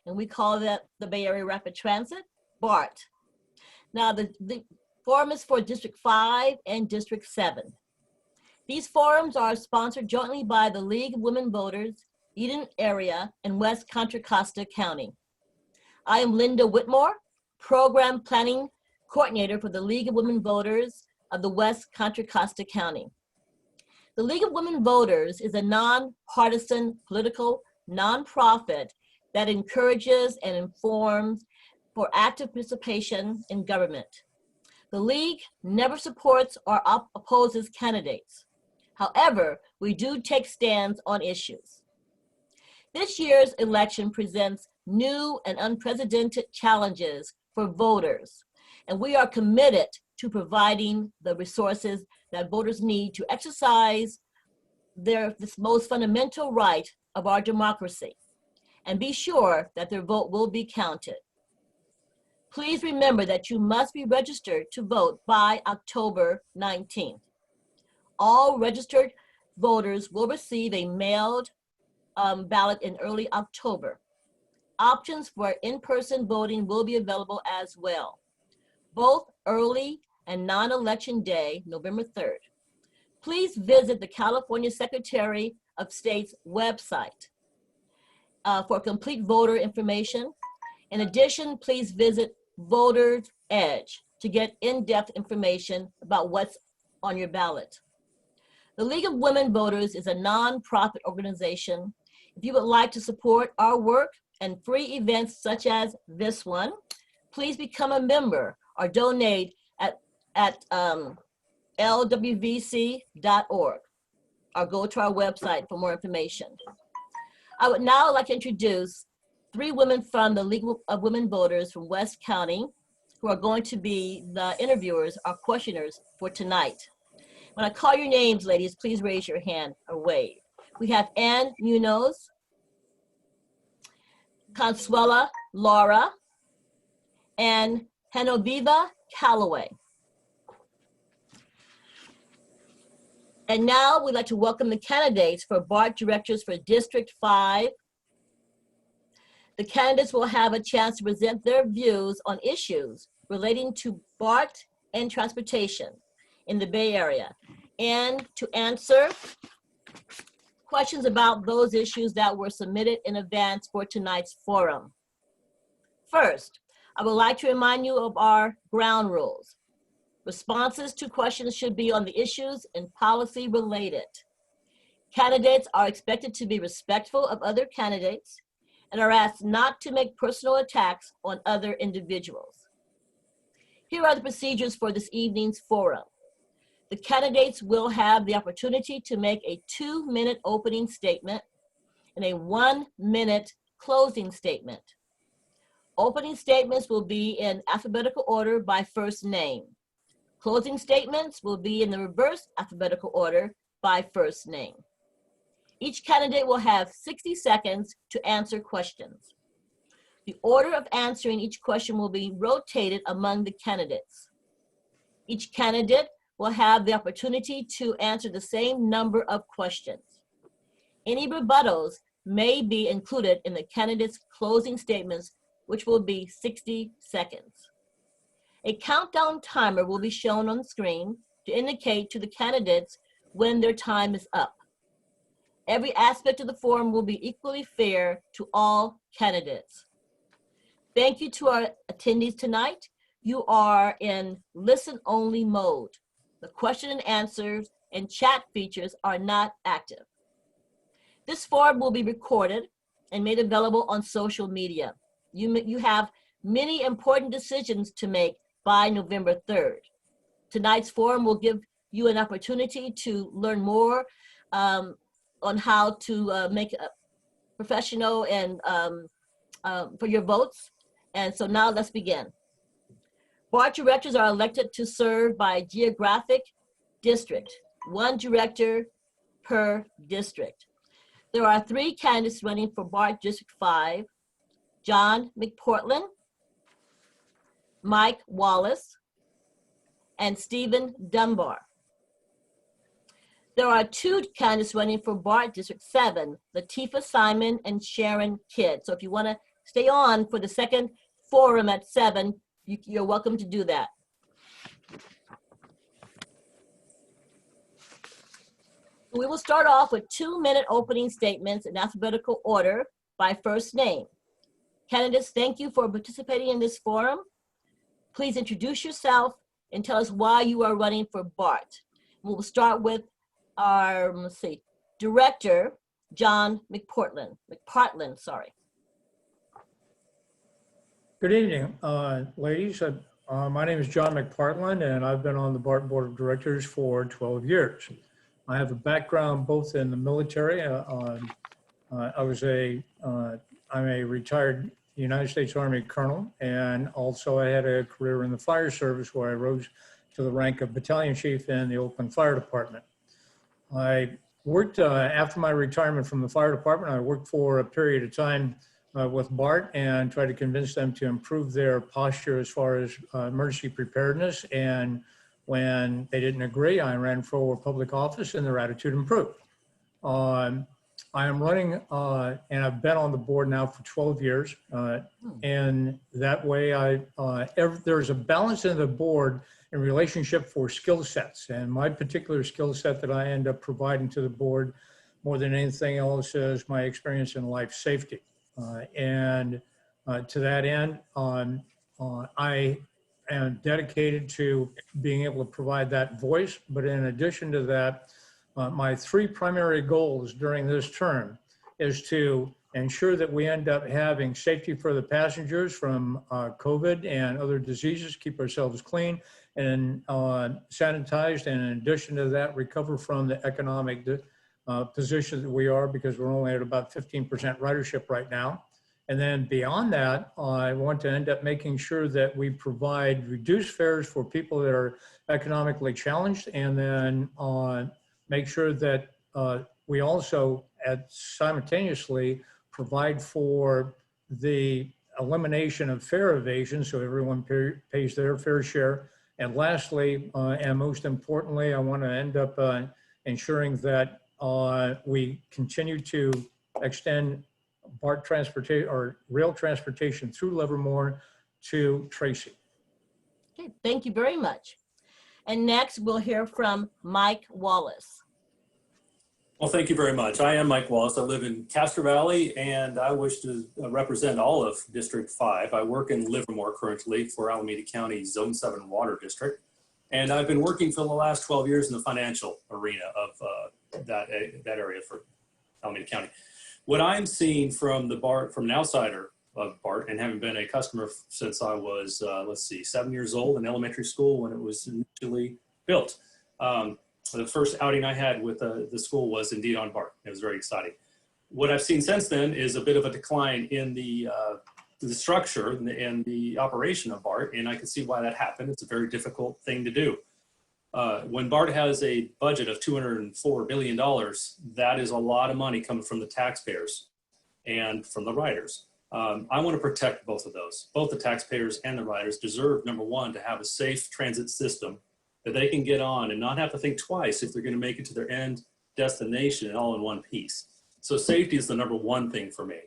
and we call that the Bay Area Rapid Transit, BART. Now, the forum is for District 5 and District 7. These forums are sponsored jointly by the League of Women Voters, Eden Area, and West Contra Costa County. I am Linda Whitmore, Program Planning Coordinator for the League of Women Voters of the West Contra Costa County. The League of Women Voters is a nonpartisan political nonprofit that encourages and informs for active participation in government. The League never supports or opposes candidates. However, we do take stands on issues. This year's election presents new and unprecedented challenges for voters, and we are committed to providing the resources that voters need to exercise this most fundamental right of our democracy, and be sure that their vote will be counted. Please remember that you must be registered to vote by October 19th. All registered voters will receive a mailed ballot in early October. Options for in-person voting will be available as well, both early and non-election day, November 3rd. Please visit the California Secretary of State's website for complete voter information. In addition, please visit Voter's Edge to get in-depth information about what's on your ballot. The League of Women Voters is a nonprofit organization. If you would like to support our work and free events such as this one, please become a member or donate at lwvc.org or go to our website for more information. I would now like to introduce 3 women from the League of Women Voters from West County who are going to be the interviewers or questioners for tonight. When I call your names, ladies, please raise your hand or wave. We have Ann Munoz, Consuelo Lara, and Genoveva Calloway. And now we'd like to welcome the candidates for BART directors for District 5. The candidates will have a chance to present their views on issues relating to BART and transportation in the Bay Area, and to answer questions about those issues that were submitted in advance for tonight's forum. First, I would like to remind you of our ground rules. Responses to questions should be on the issues and policy related. Candidates are expected to be respectful of other candidates and are asked not to make personal attacks on other individuals. Here are the procedures for this evening's forum. The candidates will have the opportunity to make a 2-minute opening statement and a 1-minute closing statement. Opening statements will be in alphabetical order by first name. Closing statements will be in the reverse alphabetical order by first name. Each candidate will have 60 seconds to answer questions. The order of answering each question will be rotated among the candidates. Each candidate will have the opportunity to answer the same number of questions. Any rebuttals may be included in the candidate's closing statements, which will be 60 seconds. A countdown timer will be shown on the screen to indicate to the candidates when their time is up. Every aspect of the forum will be equally fair to all candidates. Thank you to our attendees tonight. You are in listen-only mode. The question and answers and chat features are not active. This forum will be recorded and made available on social media. You have many important decisions to make by November 3rd. Tonight's forum will give you an opportunity to learn more on how to make a professional and for your votes. And so now let's begin. BART directors are elected to serve by geographic district, 1 director per district. There are 3 candidates running for BART District 5, John McPortland, Mike Wallace, and Stephen Dunbar. There are 2 candidates running for BART District 7, Latifah Simon and Sharon Kidd. So if you want to stay on for the second forum at 7. You're welcome to do that. We will start off with 2-minute opening statements in alphabetical order by first name. Candidates, thank you for participating in this forum. Please introduce yourself and tell us why you are running for BART. We'll start with our, Director, John McPartland, sorry. Good evening, ladies. My name is John McPartland, and I've been on the BART Board of Directors for 12 years. I have a background both in the military. I'm a retired United States Army colonel, and also I had a career in the fire service where I rose to the rank of battalion chief in the Oakland Fire Department. I worked, after my retirement from the fire department, I worked for a period of time with BART and tried to convince them to improve their posture as far as emergency preparedness. And when they didn't agree, I ran for public office and their attitude improved. I am running, and I've been on the board now for 12 years. And that way there's a balance in the board in relationship for skill sets. And my particular skill set that I end up providing to the board more than anything else is my experience in life safety. To that end, I am dedicated to being able to provide that voice. But in addition to that, my 3 primary goals during this term is to ensure that we end up having safety for the passengers from COVID and other diseases, keep ourselves clean and sanitized, and in addition to that, recover from the economic position that we are, because we're only at about 15% ridership right now. And then beyond that, I want to end up making sure that we provide reduced fares for people that are economically challenged, and then make sure that we also simultaneously provide for the elimination of fare evasion, so everyone pays their fair share. And lastly, and most importantly, I want to end up ensuring that we continue to extend BART transportation or rail transportation through Livermore to Tracy. Okay, thank you very much. And next we'll hear from Mike Wallace. Well, thank you very much. I am Mike Wallace. I live in Castro Valley, and I wish to represent all of District 5. I work in Livermore currently for Alameda County Zone 7 Water District, and I've been working for the last 12 years in the financial arena of that area for Alameda County. What I'm seeing from the BART, from an outsider of BART, and having been a customer since I was, 7 years old in elementary school when it was initially built. The first outing I had with the school was indeed on BART. It was very exciting. What I've seen since then is a bit of a decline in the structure and the operation of BART, and I can see why that happened. It's a very difficult thing to do. When BART has a budget of $204 billion, that is a lot of money coming from the taxpayers and from the riders. I want to protect both of those. Both the taxpayers and the riders deserve, number one, to have a safe transit system that they can get on and not have to think twice if they're going to make it to their end destination all in one piece. So safety is the number one thing for me.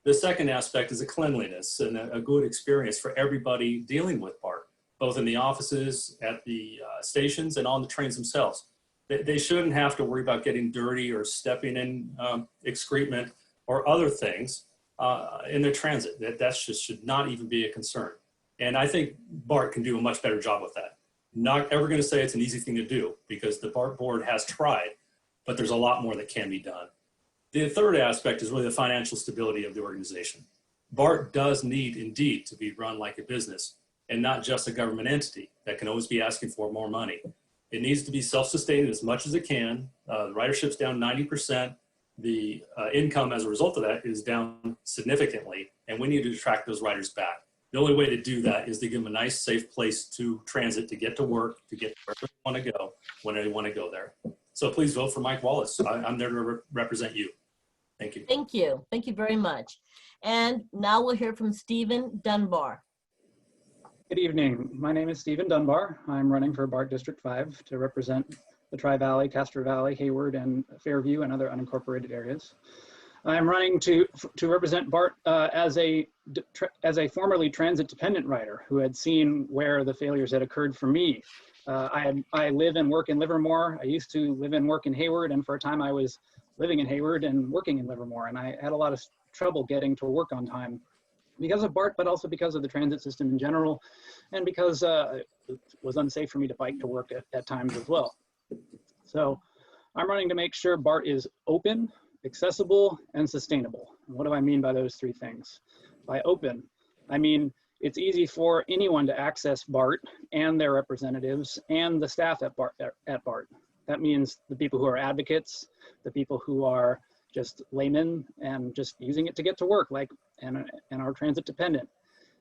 The second aspect is a cleanliness and a good experience for everybody dealing with BART, both in the offices, at the stations, and on the trains themselves. They shouldn't have to worry about getting dirty or stepping in excrement or other things in their transit. That just should not even be a concern. And I think BART can do a much better job with that. Not ever going to say it's an easy thing to do, because the BART board has tried, but there's a lot more that can be done. The third aspect is really the financial stability of the organization. BART does need indeed to be run like a business and not just a government entity that can always be asking for more money. It needs to be self-sustaining as much as it can. The ridership's down 90%. The income as a result of that is down significantly, and we need to attract those riders back. The only way to do that is to give them a nice, safe place to transit, to get to work, to get where they want to go, when they want to go there. So please vote for Mike Wallace. I'm there to represent you. Thank you. Thank you. Thank you very much. And now we'll hear from Stephen Dunbar. Good evening. My name is Stephen Dunbar. I'm running for BART District 5 to represent the Tri-Valley, Castro Valley, Hayward, and Fairview, and other unincorporated areas. I'm running to represent BART as a formerly transit-dependent rider who had seen where the failures had occurred for me. I live and work in Livermore. I used to live and work in Hayward, and for a time I was living in Hayward and working in Livermore, and I had a lot of trouble getting to work on time because of BART, but also because of the transit system in general, and because it was unsafe for me to bike to work at times as well. So I'm running to make sure BART is open, accessible, and sustainable. And what do I mean by those three things? By open, I mean it's easy for anyone to access BART and their representatives and the staff at BART. That means the people who are advocates, the people who are just laymen and just using it to get to work, and are transit dependent.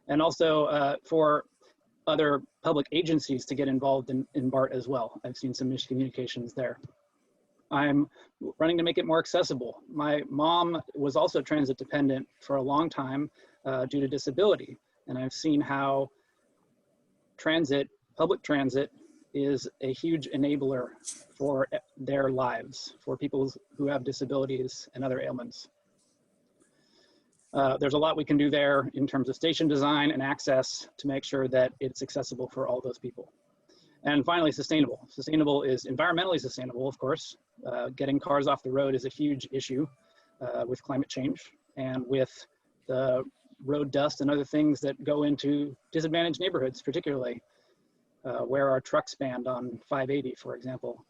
And also for other public agencies to get involved in BART as well. I've seen some miscommunications there. I'm running to make it more accessible. My mom was also transit dependent for a long time due to disability. And I've seen how public transit is a huge enabler for their lives, for people who have disabilities and other ailments. There's a lot we can do there in terms of station design and access to make sure that it's accessible for all those people. And finally, sustainable. Sustainable is environmentally sustainable, of course. Getting cars off the road is a huge issue with climate change and with the road dust and other things that go into disadvantaged neighborhoods, particularly where our trucks banned on 580, for example.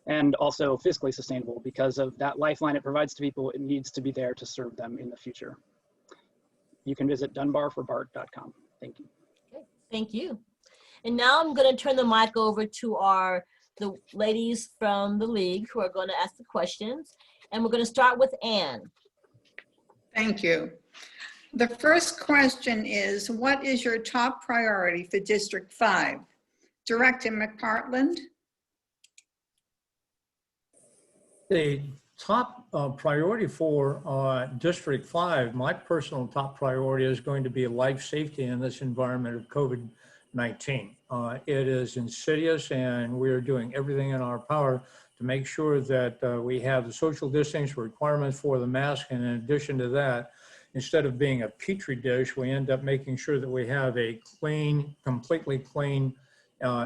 And also fiscally sustainable because of that lifeline it provides to people. It needs to be there to serve them in the future. You can visit dunbarforbart.com. Thank you. Okay, thank you. And now I'm going to turn the mic over to the ladies from the league who are going to ask the questions. And we're going to start with Anne. Thank you. The first question is, what is your top priority for District 5? Director McPartland? The top priority for District 5, my personal top priority is going to be life safety in this environment of COVID-19. It is insidious, and we are doing everything in our power to make sure that we have the social distance requirements for the mask. And in addition to that, instead of being a petri dish, we end up making sure that we have a clean, completely clean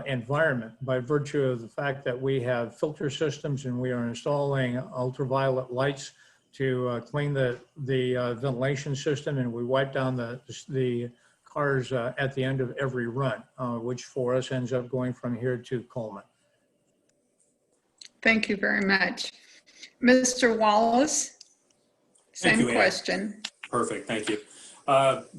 environment by virtue of the fact that we have filter systems and we are installing ultraviolet lights to clean the ventilation system, and we wipe down the cars at the end of every run, which for us ends up going from here to Coleman. Thank you very much. Mr. Wallace, same question. Perfect, thank you.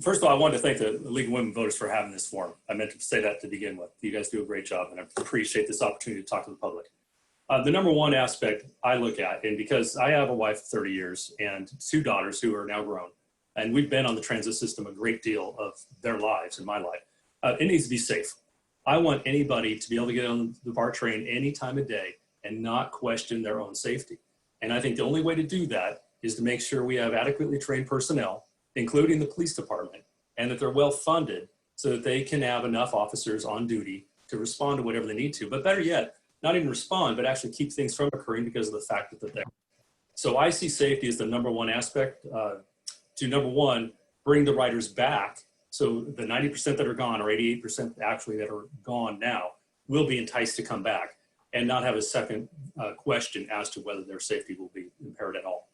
First of all, I wanted to thank the League of Women Voters for having this forum. I meant to say that to begin with. You guys do a great job, and I appreciate this opportunity to talk to the public. The number one aspect I look at, and because I have a wife of 30 years and two daughters who are now grown, and we've been on the transit system a great deal of their lives and my life, it needs to be safe. I want anybody to be able to get on the BART train any time of day and not question their own safety. And I think the only way to do that is to make sure we have adequately trained personnel, including the police department, and that they're well funded so that they can have enough officers on duty to respond to whatever they need to. But better yet, not even respond, but actually keep things from occurring because of the fact that they're there. So I see safety as the number one aspect to number one, bring the riders back. So the 90% that are gone, or 88% actually that are gone now, will be enticed to come back and not have a second question as to whether their safety will be impaired at all.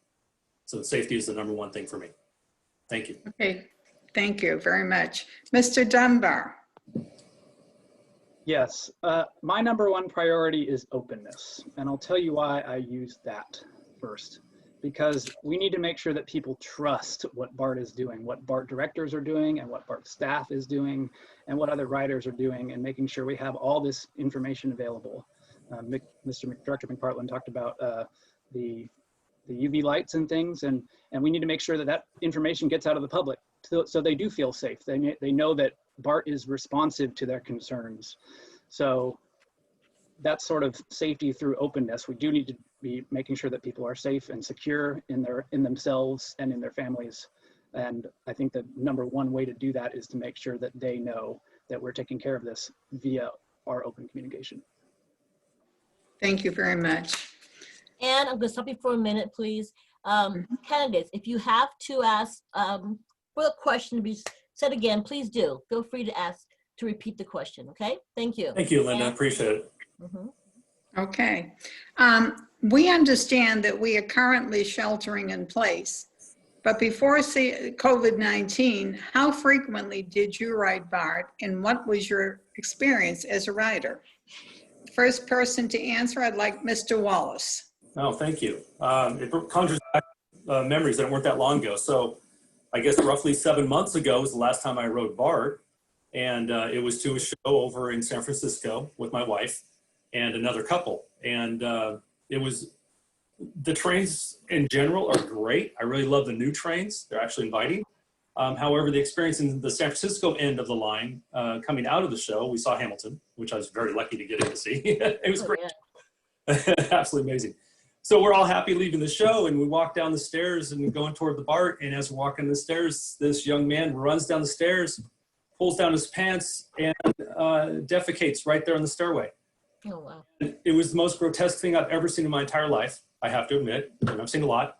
So safety is the number one thing for me. Thank you. Okay, thank you very much. Mr. Dunbar. Yes, my number one priority is openness. And I'll tell you why I use that first. Because we need to make sure that people trust what BART is doing, what BART directors are doing, and what BART staff is doing, and what other riders are doing, and making sure we have all this information available. Director McPartland talked about the UV lights and things, and we need to make sure that that information gets out of the public so they do feel safe. They know that BART is responsive to their concerns. So that's sort of safety through openness. We do need to be making sure that people are safe and secure in themselves and in their families. And I think the number one way to do that is to make sure that they know that we're taking care of this via our open communication. Thank you very much. And I'm going to stop you for a minute, please. Candidates, if you have to ask for a question to be said again, please do. Feel free to ask to repeat the question, okay? Thank you. Thank you, Linda. Appreciate it. Mhm. Okay. We understand that we are currently sheltering in place, but before COVID-19, how frequently did you ride BART and what was your experience as a rider? First person to answer, I'd like Mr. Wallace. Oh, thank you. It conjures back memories that weren't that long ago. So I guess roughly 7 months ago was the last time I rode BART. And it was to a show over in San Francisco with my wife and another couple. And the trains in general are great. I really love the new trains. They're actually inviting. However, the experience in the San Francisco end of the line, coming out of the show, we saw Hamilton, which I was very lucky to get in to see. It was great. Yeah. Absolutely amazing. So we're all happy leaving the show, and we walk down the stairs and going toward the BART. And as we're walking the stairs, this young man runs down the stairs, pulls down his pants, and defecates right there on the stairway. Oh, wow. It was the most grotesque thing I've ever seen in my entire life, I have to admit, and I've seen a lot.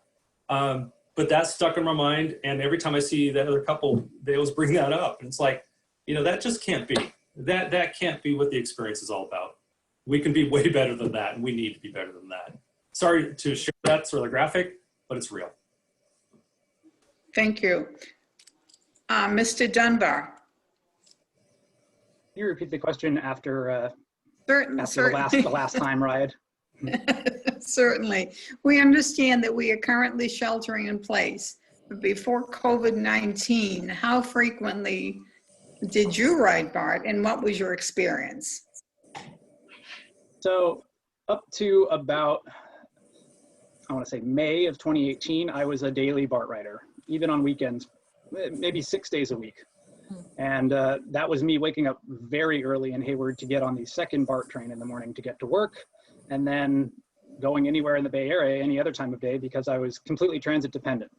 But that stuck in my mind, and every time I see that other couple, they always bring that up. And it's like, that just can't be. That can't be what the experience is all about. We can be way better than that, and we need to be better than that. Sorry to share that sort of graphic, but it's real. Thank you. Mr. Dunbar. Can you repeat the question after Certainly. the last time ride? Certainly. We understand that we are currently sheltering in place. But before COVID-19, how frequently did you ride BART and what was your experience? So up to about, I want to say May of 2018, I was a daily BART rider, even on weekends, maybe 6 days a week. And that was me waking up very early in Hayward to get on the second BART train in the morning to get to work, and then going anywhere in the Bay Area any other time of day because I was completely transit dependent.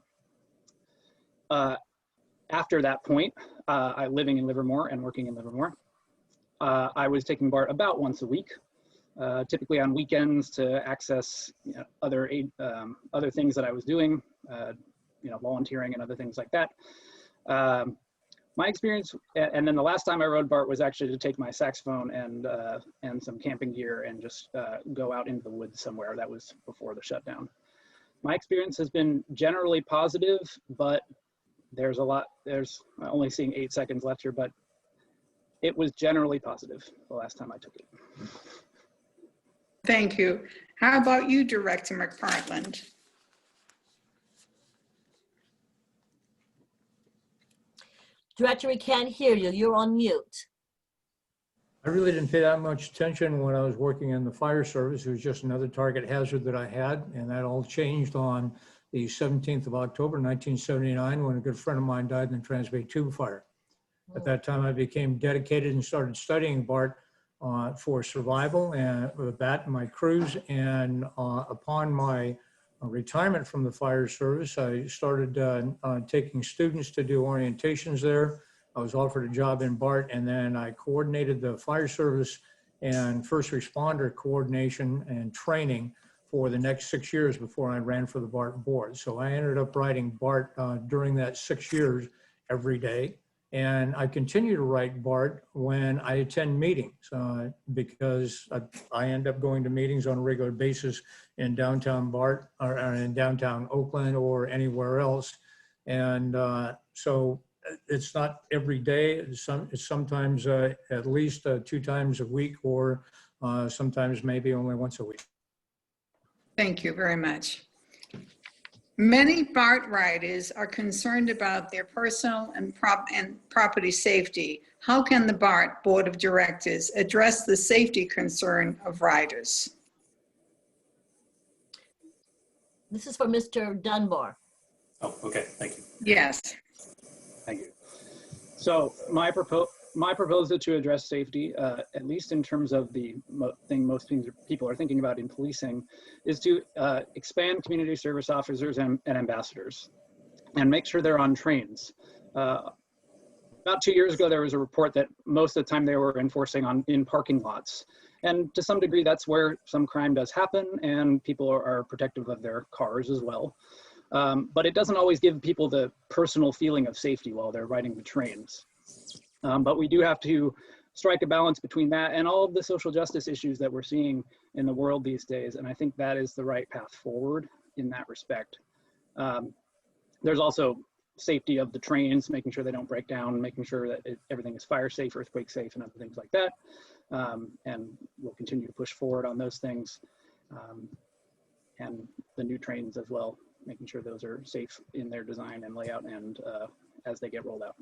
After that point, I living in Livermore and working in Livermore, I was taking BART about once a week, typically on weekends to access other things that I was doing, volunteering and other things like that. My experience, and then the last time I rode BART was actually to take my saxophone and some camping gear and just go out into the woods somewhere. That was before the shutdown. My experience has been generally positive, but there's only seeing 8 seconds left here, but it was generally positive the last time I took it. Thank you. How about you, Director McPartland? Director, we can't hear you. You're on mute. I really didn't pay that much attention when I was working in the fire service. It was just another target hazard that I had, and that all changed on the 17th of October, 1979, when a good friend of mine died in the Transbay Tube fire. At that time, I became dedicated and started studying BART for survival and with that and my crews. And upon my retirement from the fire service, I started taking students to do orientations there. I was offered a job in BART, and then I coordinated the fire service and first responder coordination and training for the next 6 years before I ran for the BART board. So I ended up riding BART during that 6 years every day. And I continue to write BART when I attend meetings because I end up going to meetings on a regular basis in downtown BART or in downtown Oakland or anywhere else. And so it's not every day. It's sometimes at least 2 times a week or sometimes maybe only once a week. Thank you very much. Many BART riders are concerned about their personal and property safety. How can the BART Board of Directors address the safety concern of riders? This is for Mr. Dunbar. Oh, okay. Thank you. Yes. Thank you. So my proposal to address safety, at least in terms of the thing most people are thinking about in policing, is to expand community service officers and ambassadors and make sure they're on trains. About 2 years ago, there was a report that most of the time they were enforcing in parking lots. And to some degree, that's where some crime does happen, and people are protective of their cars as well. but it doesn't always give people the personal feeling of safety while they're riding the trains. But we do have to strike a balance between that and all of the social justice issues that we're seeing in the world these days. And I think that is the right path forward in that respect. There's also safety of the trains, making sure they don't break down, making sure that everything is fire safe, earthquake safe, and other things like that. And we'll continue to push forward on those things. And the new trains as well, making sure those are safe in their design and layout and as they get rolled out.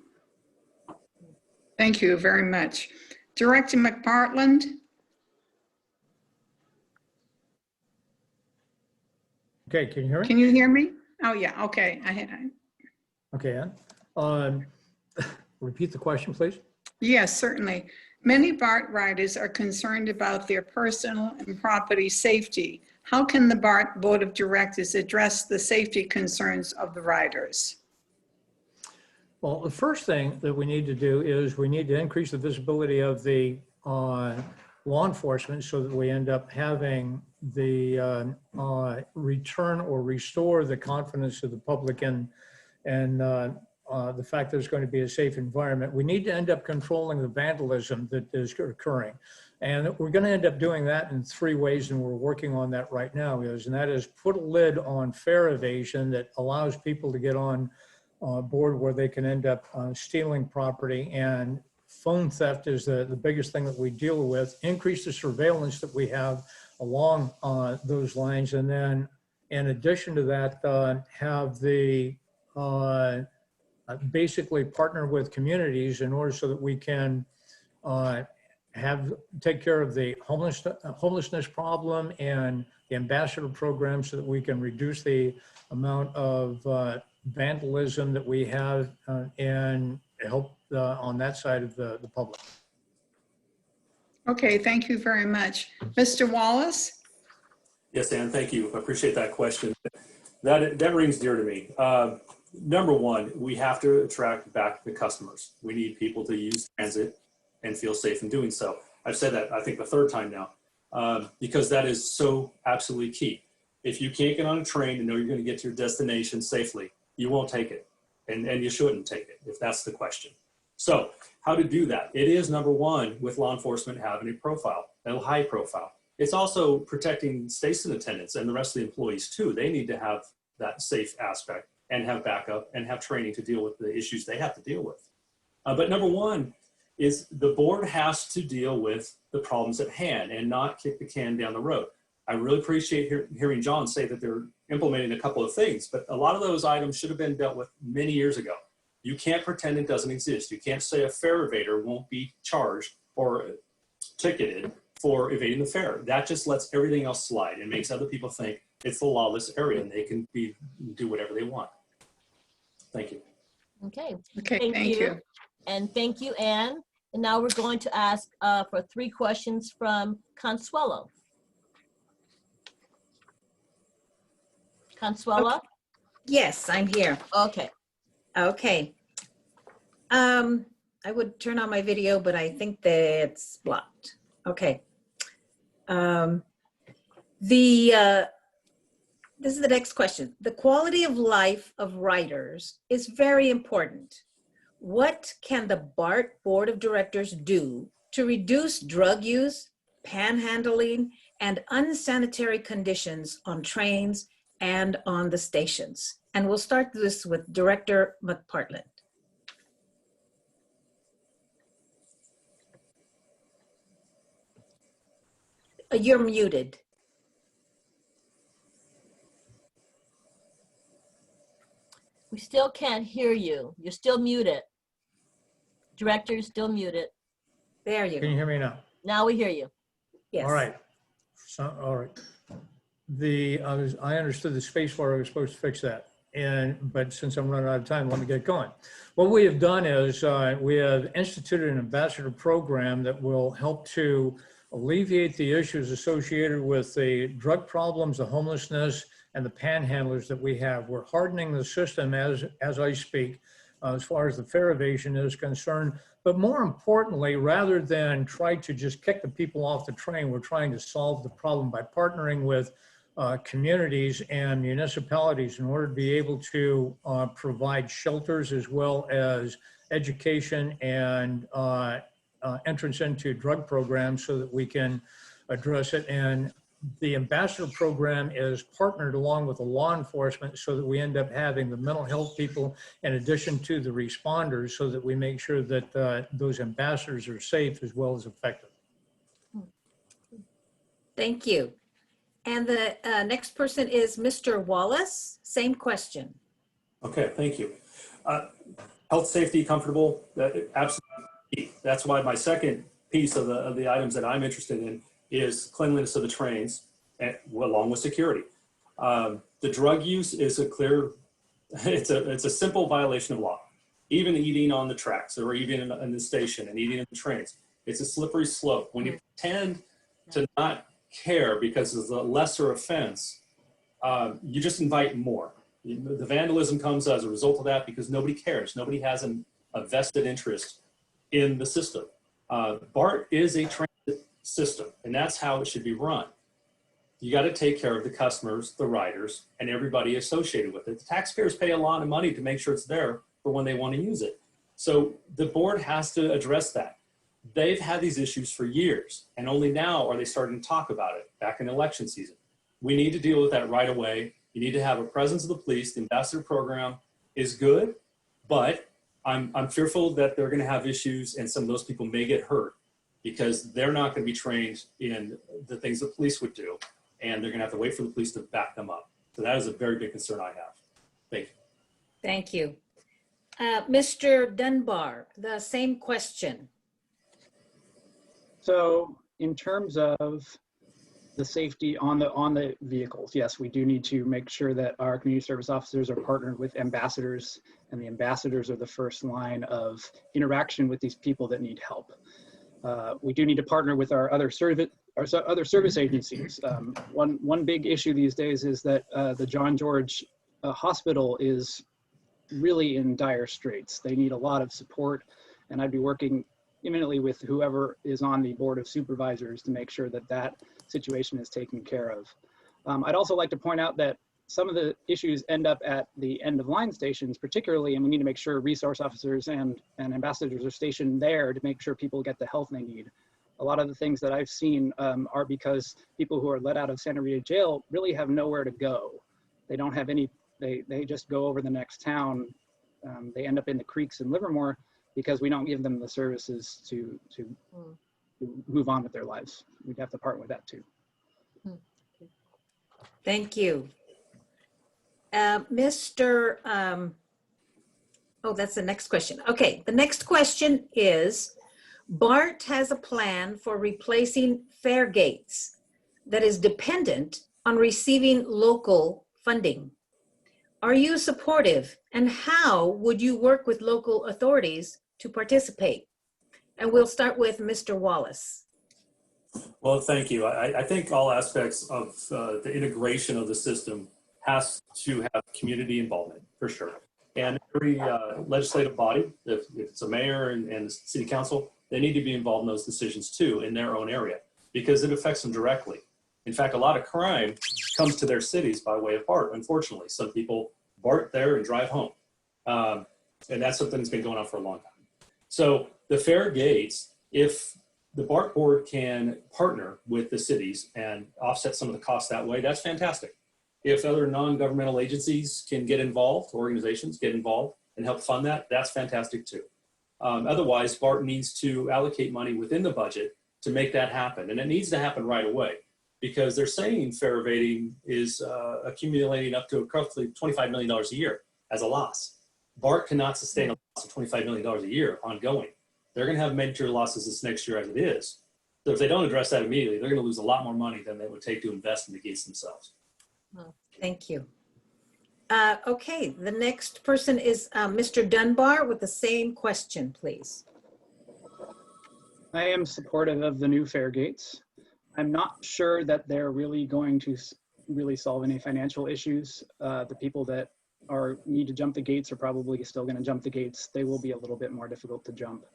Thank you very much. Director McPartland? Okay, can you hear me? Can you hear me? Oh, yeah, okay. Okay, Ann. Repeat the question, please. Yes, certainly. Many BART riders are concerned about their personal and property safety. How can the BART Board of Directors address the safety concerns of the riders? Well, the first thing that we need to do is we need to increase the visibility of the law enforcement so that we end up having the return or restore the confidence of the public and the fact that there's going to be a safe environment. We need to end up controlling the vandalism that is occurring. And we're going to end up doing that in 3 ways, and we're working on that right now, and that is put a lid on fare evasion that allows people to get on board where they can end up stealing property, and phone theft is the biggest thing that we deal with. Increase the surveillance that we have along those lines, and then in addition to that, have the basically partner with communities in order so that we can take care of the homelessness problem and the ambassador program so that we can reduce the amount of vandalism that we have and help on that side of the public. Okay, thank you very much. Mr. Wallace? Yes, Ann, thank you. I appreciate that question. That rings dear to me. Number one, we have to attract back the customers. We need people to use transit and feel safe in doing so. I've said that, I think, the 3rd time now, because that is so absolutely key. If you can't get on a train and know you're going to get to your destination safely, you won't take it. And you shouldn't take it, if that's the question. So how to do that? It is, number one, with law enforcement having a profile, a high profile. It's also protecting station attendants and the rest of the employees too. They need to have that safe aspect and have backup and have training to deal with the issues they have to deal with. But number one is the board has to deal with the problems at hand and not kick the can down the road. I really appreciate hearing John say that they're implementing a couple of things, but a lot of those items should have been dealt with many years ago. You can't pretend it doesn't exist. You can't say a fare evader won't be charged or ticketed for evading the fare. That just lets everything else slide and makes other people think it's the lawless area and they can do whatever they want. Thank you. Okay. Okay, thank you. And thank you, Ann. And now we're going to ask for 3 questions from Consuelo. Consuelo? Okay. Yes, I'm here. Okay. Okay. I would turn on my video, but I think that it's blocked. Okay. This is the next question. The quality of life of riders is very important. What can the BART Board of Directors do to reduce drug use, panhandling, and unsanitary conditions on trains and on the stations? And we'll start this with Director McPartland. You're muted. We still can't hear you. You're still muted. Director, you're still muted. There you Can you go. hear me now? Now we hear you. Yes. All right. So, all right. I understood the space bar, I was supposed to fix that. But since I'm running out of time, let me get going. What we have done is we have instituted an ambassador program that will help to alleviate the issues associated with the drug problems, the homelessness, and the panhandlers that we have. We're hardening the system as I speak, as far as the fare evasion is concerned. But more importantly, rather than try to just kick the people off the train, we're trying to solve the problem by partnering with communities and municipalities in order to be able to provide shelters as well as education and entrance into drug programs so that we can address it. And the ambassador program is partnered along with the law enforcement so that we end up having the mental health people in addition to the responders so that we make sure that those ambassadors are safe as well as effective. Thank you. And the next person is Mr. Wallace. Same question. Okay, thank you. Health, safety, comfortable, absolutely. That's why my second piece of the items that I'm interested in is cleanliness of the trains, and, along with security. The drug use is a clear, it's a simple violation of law. Even eating on the tracks or even in the station and eating in the trains, it's a slippery slope. When you tend to not care because of the lesser offense, you just invite more. The vandalism comes as a result of that because nobody cares. Nobody has a vested interest in the system. BART is a transit system, and that's how it should be run. You got to take care of the customers, the riders, and everybody associated with it. The taxpayers pay a lot of money to make sure it's there for when they want to use it. So the board has to address that. They've had these issues for years, and only now are they starting to talk about it back in election season. We need to deal with that right away. You need to have a presence of the police. The ambassador program is good, but I'm fearful that they're going to have issues and some of those people may get hurt because they're not going to be trained in the things the police would do, and they're going to have to wait for the police to back them up. So that is a very big concern I have. Thank you. Thank you. Mr. Dunbar, the same question. So in terms of the safety on the vehicles, yes, we do need to make sure that our community service officers are partnered with ambassadors, and the ambassadors are the first line of interaction with these people that need help. We do need to partner with our other service agencies. One big issue these days is that the John George Hospital is really in dire straits. They need a lot of support, and I'd be working imminently with whoever is on the board of supervisors to make sure that that situation is taken care of. I'd also like to point out that some of the issues end up at the end of line stations particularly, and we need to make sure resource officers and ambassadors are stationed there to make sure people get the help they need. A lot of the things that I've seen are because people who are let out of Santa Rita jail really have nowhere to go. They don't have any, they just go over the next town. They end up in the creeks in Livermore because we don't give them the services to move on with their lives. We'd have to partner with that too. Thank you. Oh, that's the next question. Okay, the next question is, BART has a plan for replacing fare gates that is dependent on receiving local funding. Are you supportive, and how would you work with local authorities to participate? And we'll start with Mr. Wallace. Well, thank you. I think all aspects of the integration of the system has to have community involvement, for sure. And every legislative body, if it's a mayor and the city council, they need to be involved in those decisions too in their own area because it affects them directly. In fact, a lot of crime comes to their cities by way of BART, unfortunately. Some people BART there and drive home. And that's something that's been going on for a long time. So the fare gates, if the BART board can partner with the cities and offset some of the costs that way, that's fantastic. If other non-governmental agencies can get involved, organizations get involved and help fund that, that's fantastic too. Otherwise, BART needs to allocate money within the budget to make that happen. And it needs to happen right away because they're saying fare evading is accumulating up to roughly $25 million a year as a loss. BART cannot sustain a loss of $25 million a year ongoing. They're going to have major losses this next year as it is. So if they don't address that immediately, they're going to lose a lot more money than they would take to invest in the gates themselves. Well, thank you. Okay, the next person is Mr. Dunbar with the same question, please. I am supportive of the new fare gates. I'm not sure that they're really going to really solve any financial issues. The people that need to jump the gates are probably still going to jump the gates. They will be a little bit more difficult to jump.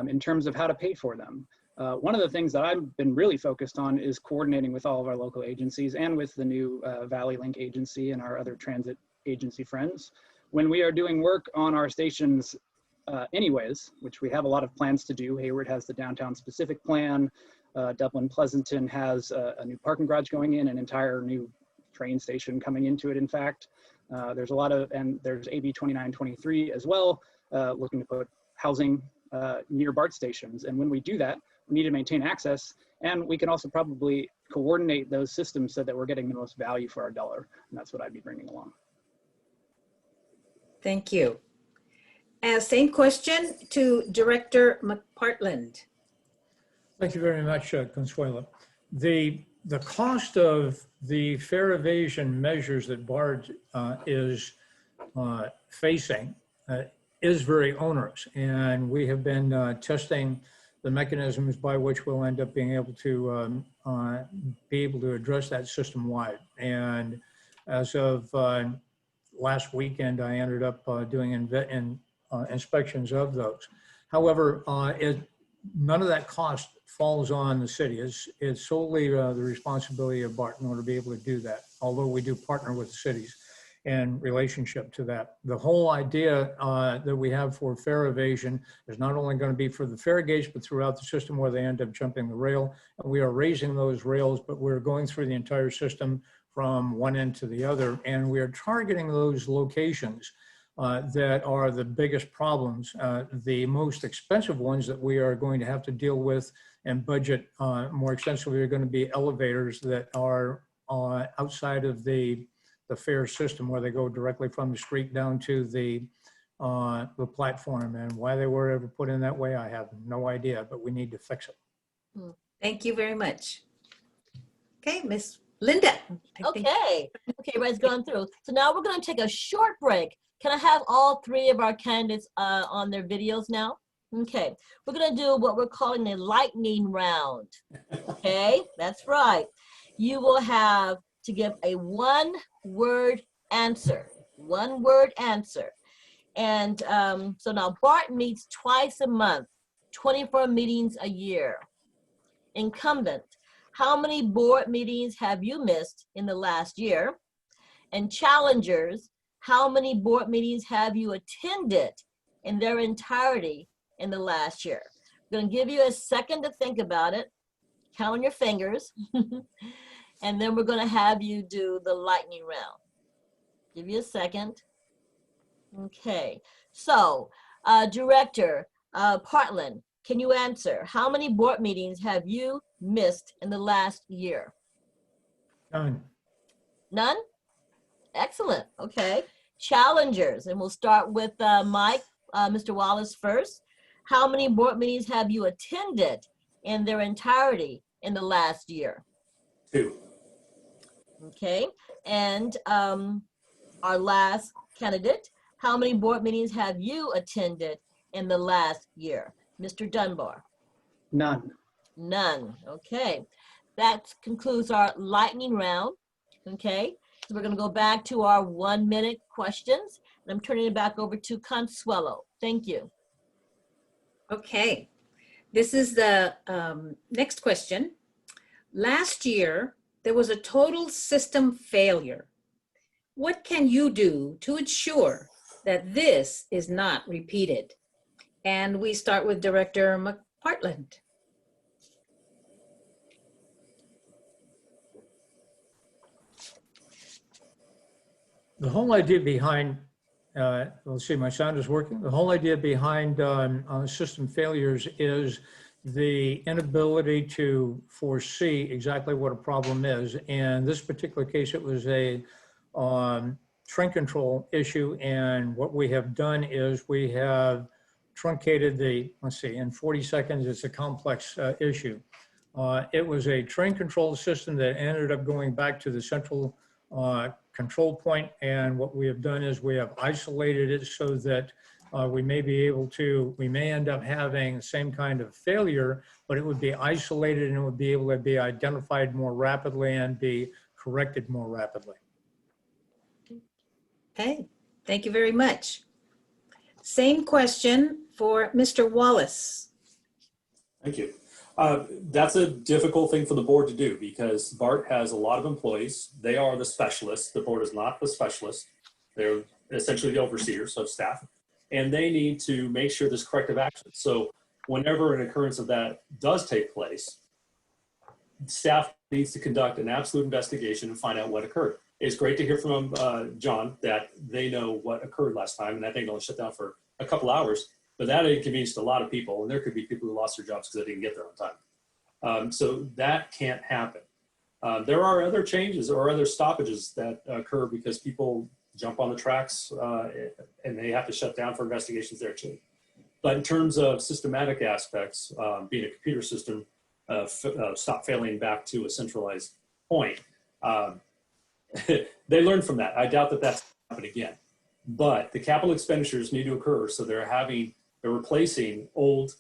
In terms of how to pay for them, One of the things that I've been really focused on is coordinating with all of our local agencies and with the new Valley Link agency and our other transit agency friends. When we are doing work on our stations anyways, which we have a lot of plans to do. Hayward has the downtown specific plan. Dublin Pleasanton has a new parking garage going in, an entire new train station coming into it, in fact. There's a lot of, and there's AB 2923 as well, looking to put housing near BART stations. And when we do that, we need to maintain access, and we can also probably coordinate those systems so that we're getting the most value for our dollar. And that's what I'd be bringing along. Thank you. Same question to Director McPartland. Thank you very much, Consuelo. The cost of the fare evasion measures that BART is facing is very onerous, and we have been testing the mechanisms by which we'll end up being able to address that system-wide. And as of last weekend, I ended up doing inspections of those. However, none of that cost falls on the city. It's solely the responsibility of BART in order to be able to do that, although we do partner with the cities in relationship to that. The whole idea that we have for fare evasion is not only going to be for the fare gates, but throughout the system where they end up jumping the rail. And we are raising those rails, but we're going through the entire system from one end to the other. And we are targeting those locations that are the biggest problems. The most expensive ones that we are going to have to deal with and budget more extensively are going to be elevators that are outside of the fare system, where they go directly from the street down to the platform. And why they were ever put in that way, I have no idea, but we need to fix it. Thank you very much. Okay, Miss Linda. Okay, everybody's gone through. So now we're going to take a short break. Can I have all three of our candidates on their videos now? Okay, we're going to do what we're calling a lightning round. Okay, that's right. You will have to give a one-word answer. One-word answer. And so now BART meets twice a month, 24 meetings a year. Incumbent, how many board meetings have you missed in the last year? And challengers, how many board meetings have you attended in their entirety in the last year? I'm going to give you a second to think about it. Count on your fingers. And then we're going to have you do the lightning round. Give you a second. Okay. So, Director Partland, can you answer? How many board meetings have you missed in the last year? None. None? Excellent. Okay. Challengers, and we'll start with Mike, Mr. Wallace first. How many board meetings have you attended in their entirety in the last year? 2. Okay. And our last candidate, how many board meetings have you attended in the last year? Mr. Dunbar? None. None. Okay. That concludes our lightning round. Okay. So we're going to go back to our 1-minute questions. And I'm turning it back over to Consuelo. Thank you. Okay, this is the next question. Last year, there was a total system failure. What can you do to ensure that this is not repeated? And we start with Director McPartland. The whole idea behind, let's see, my sound is working. The whole idea behind system failures is the inability to foresee exactly what a problem is. In this particular case, it was a train control issue. And what we have done is we have truncated the, let's see, in 40 seconds, it's a complex issue. It was a train control system that ended up going back to the central control point, and what we have done is we have isolated it so that we may be able to, we may end up having the same kind of failure, but it would be isolated and it would be able to be identified more rapidly and be corrected more rapidly. Okay, thank you very much. Same question for Mr. Wallace. Thank you. That's a difficult thing for the board to do because BART has a lot of employees. They are the specialists. The board is not the specialist. They're essentially the overseers of staff, and they need to make sure there's corrective action. So whenever an occurrence of that does take place, staff needs to conduct an absolute investigation and find out what occurred. It's great to hear from John that they know what occurred last time, and I think it only shut down for a couple hours, but that inconvenienced a lot of people, and there could be people who lost their jobs because they didn't get there on time. So that can't happen. There are other changes or other stoppages that occur because people jump on the tracks and they have to shut down for investigations there too. But in terms of systematic aspects, being a computer system, stop failing back to a centralized point, they learned from that. I doubt that that's happening again. But the capital expenditures need to occur, so they're replacing old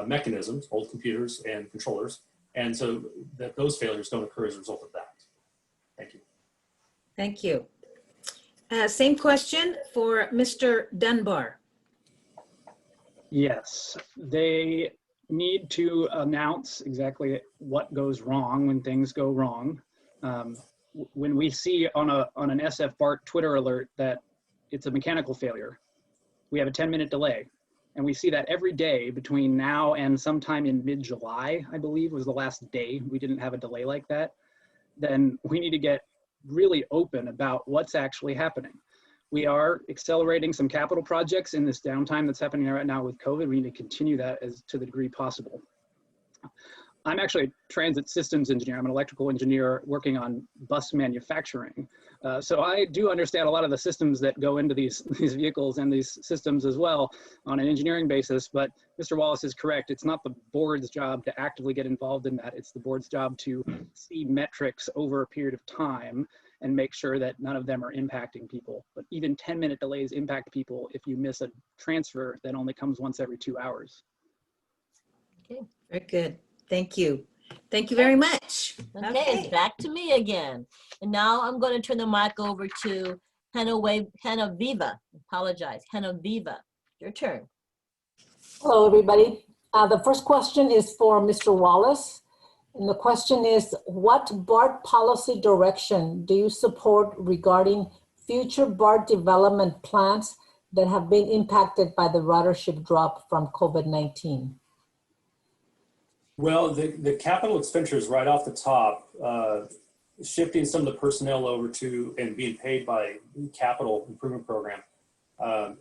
mechanisms, old computers and controllers, and so that those failures don't occur as a result of that. Thank you. Thank you. Same question for Mr. Dunbar. Yes, they need to announce exactly what goes wrong when things go wrong. When we see on an SF BART Twitter alert that it's a mechanical failure, we have a 10-minute delay. And we see that every day between now and sometime in mid-July, I believe was the last day we didn't have a delay like that. Then we need to get really open about what's actually happening. We are accelerating some capital projects in this downtime that's happening right now with COVID. We need to continue that as to the degree possible. I'm actually a transit systems engineer. I'm an electrical engineer working on bus manufacturing. So I do understand a lot of the systems that go into these vehicles and these systems as well on an engineering basis, but Mr. Wallace is correct. It's not the board's job to actively get involved in that. It's the board's job to see metrics over a period of time and make sure that none of them are impacting people. But even 10-minute delays impact people if you miss a transfer that only comes once every 2 hours. Okay, very good. Thank you. Thank you very much. Okay, it's back to me again. And now I'm going to turn the mic over to Genoveva. Apologize, Genoveva. Your turn. Hello, everybody. The first question is for Mr. Wallace. And the question is, what BART policy direction do you support regarding future BART development plans that have been impacted by the ridership drop from COVID-19? Well, the capital expenditures right off the top, shifting some of the personnel over to and being paid by capital improvement program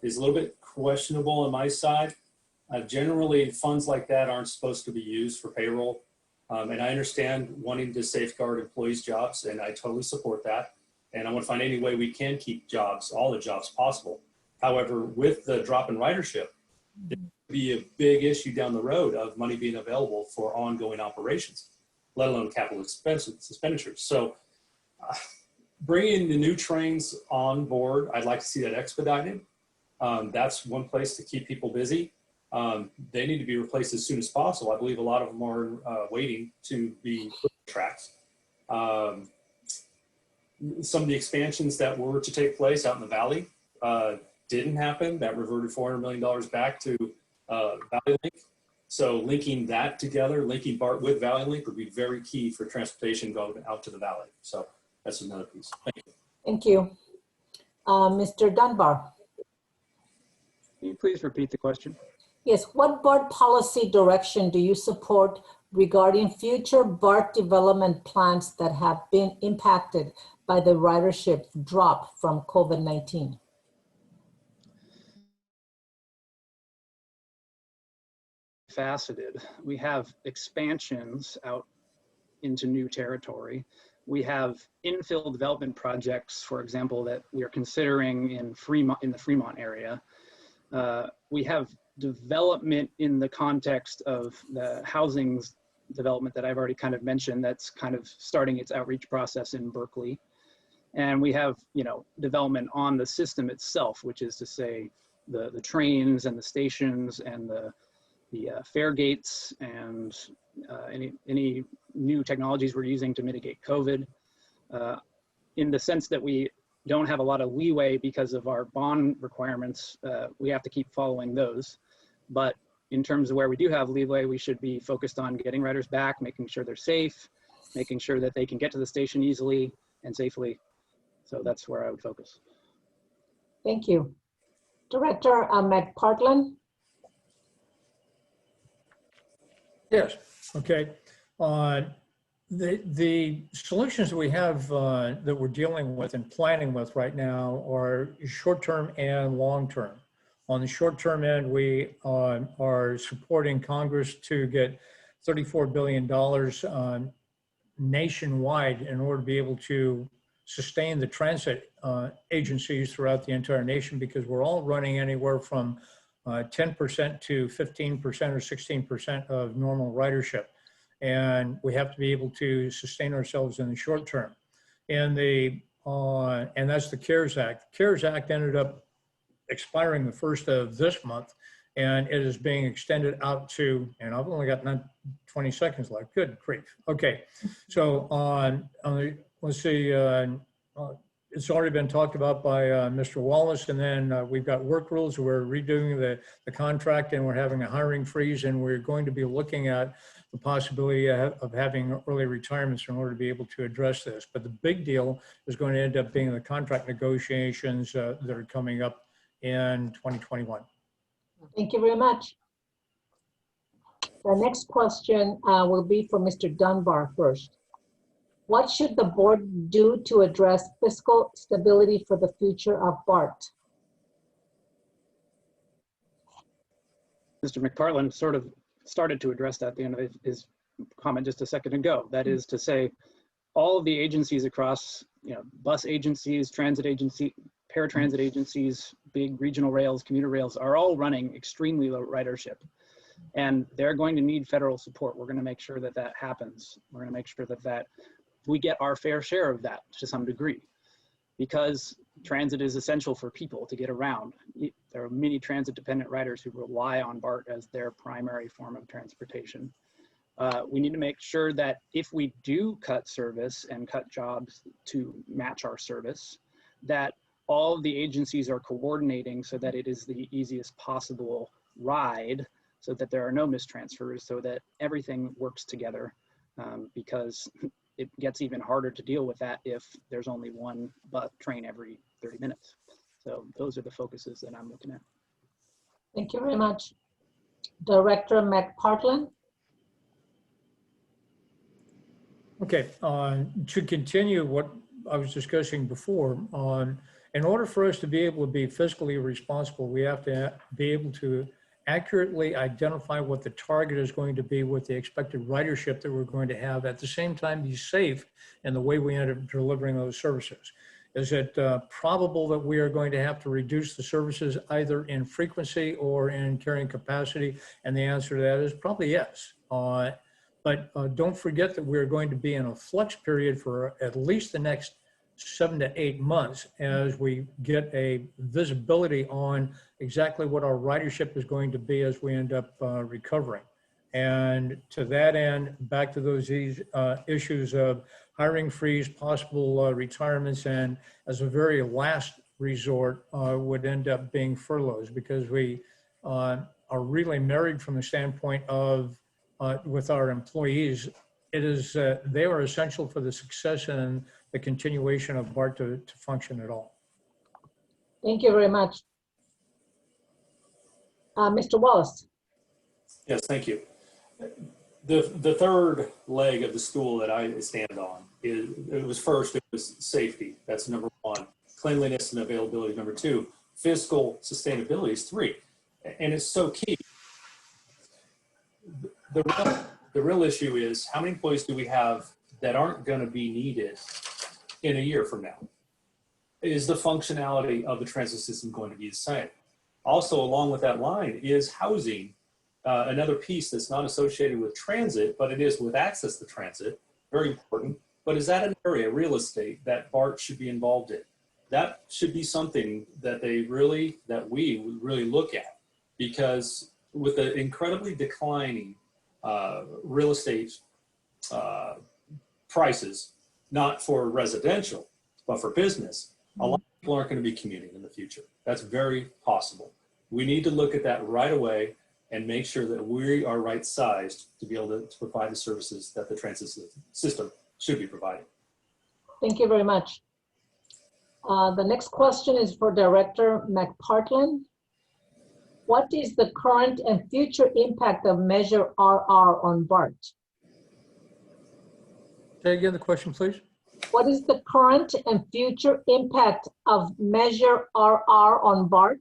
is a little bit questionable on my side. Generally, funds like that aren't supposed to be used for payroll. And I understand wanting to safeguard employees' jobs, and I totally support that. And I want to find any way we can keep jobs, all the jobs possible. However, with the drop in ridership, there could be a big issue down the road of money being available for ongoing operations, let alone capital expenditures. So bringing the new trains on board, I'd like to see that expedited. That's one place to keep people busy. They need to be replaced as soon as possible. I believe a lot of them are waiting to be put on tracks. Some of the expansions that were to take place out in the valley didn't happen. That reverted $400 million back to Valley Link. So linking that together, linking BART with Valley Link would be very key for transportation going out to the valley. So that's another piece. Thank you. Thank you. Mr. Dunbar. Can you please repeat the question? Yes, what BART policy direction do you support regarding future BART development plans that have been impacted by the ridership drop from COVID-19? Faceted. We have expansions out into new territory. We have infill development projects, for example, that we are considering in the Fremont area. We have development in the context of the housing development that I've already kind of mentioned that's kind of starting its outreach process in Berkeley. And we have, development on the system itself, which is to say the trains and the stations and the fare gates and any new technologies we're using to mitigate COVID. In the sense that we don't have a lot of leeway because of our bond requirements, we have to keep following those. But in terms of where we do have leeway, we should be focused on getting riders back, making sure they're safe, making sure that they can get to the station easily and safely. So that's where I would focus. Thank you. Director McPartland? Yes, okay. The solutions that we have that we're dealing with and planning with right now are short-term and long-term. On the short-term end, we are supporting Congress to get $34 billion nationwide in order to be able to sustain the transit agencies throughout the entire nation, because we're all running anywhere from 10% to 15% or 16% of normal ridership. And we have to be able to sustain ourselves in the short term. And that's the CARES Act. The CARES Act ended up expiring the 1st of this month, and it is being extended out to, and I've only got 20 seconds left. Good grief. Okay, so let's see, it's already been talked about by Mr. Wallace, and then we've got work rules. We're redoing the contract, and we're having a hiring freeze, and we're going to be looking at the possibility of having early retirements in order to be able to address this. But the big deal is going to end up being the contract negotiations that are coming up in 2021. Thank you very much. The next question will be for Mr. Dunbar first. What should the board do to address fiscal stability for the future of BART? Mr. McPartland sort of started to address that at the end of his comment just a second ago. That is to say, all of the agencies across, bus agencies, transit agency, paratransit agencies, big regional rails, commuter rails are all running extremely low ridership. And they're going to need federal support. We're going to make sure that that happens. We're going to make sure that we get our fair share of that to some degree, because transit is essential for people to get around. There are many transit dependent riders who rely on BART as their primary form of transportation. We need to make sure that if we do cut service and cut jobs to match our service, that all of the agencies are coordinating so that it is the easiest possible ride, so that there are no mistransfers, so that everything works together, because it gets even harder to deal with that if there's only one train every 30 minutes. So those are the focuses that I'm looking at. Thank you very much. Director McPartland? Okay, to continue what I was discussing before, in order for us to be able to be fiscally responsible, we have to be able to accurately identify what the target is going to be with the expected ridership that we're going to have, at the same time be safe in the way we end up delivering those services. Is it probable that we are going to have to reduce the services either in frequency or in carrying capacity? And the answer to that is probably yes. But don't forget that we're going to be in a flux period for at least the next 7 to 8 months as we get a visibility on exactly what our ridership is going to be as we end up recovering. And to that end, back to those issues of hiring freeze, possible retirements, and as a very last resort would end up being furloughs, because we are really married from the standpoint of with our employees. It is, they are essential for the success and the continuation of BART to function at all. Thank you very much. Mr. Wallace. Yes, thank you. The third leg of the stool that I stand on is, it was safety. That's number one. Cleanliness and availability, number two. Fiscal sustainability is three. And it's so key. The real issue is, how many employees do we have that aren't going to be needed in a year from now? Is the functionality of the transit system going to be the same? Also, along with that line is housing, another piece that's not associated with transit, but it is with access to transit, very important. But is that an area, real estate, that BART should be involved in? That should be something that we would really look at, because with the incredibly declining real estate prices, not for residential, but for business, a lot of people aren't going to be commuting in the future. That's very possible. We need to look at that right away. and make sure that we are right-sized to be able to provide the services that the transit system should be providing. Thank you very much. The next question is for Director McPartland. What is the current and future impact of Measure RR on BART? Say again the question, please. What is the current and future impact of Measure RR on BART?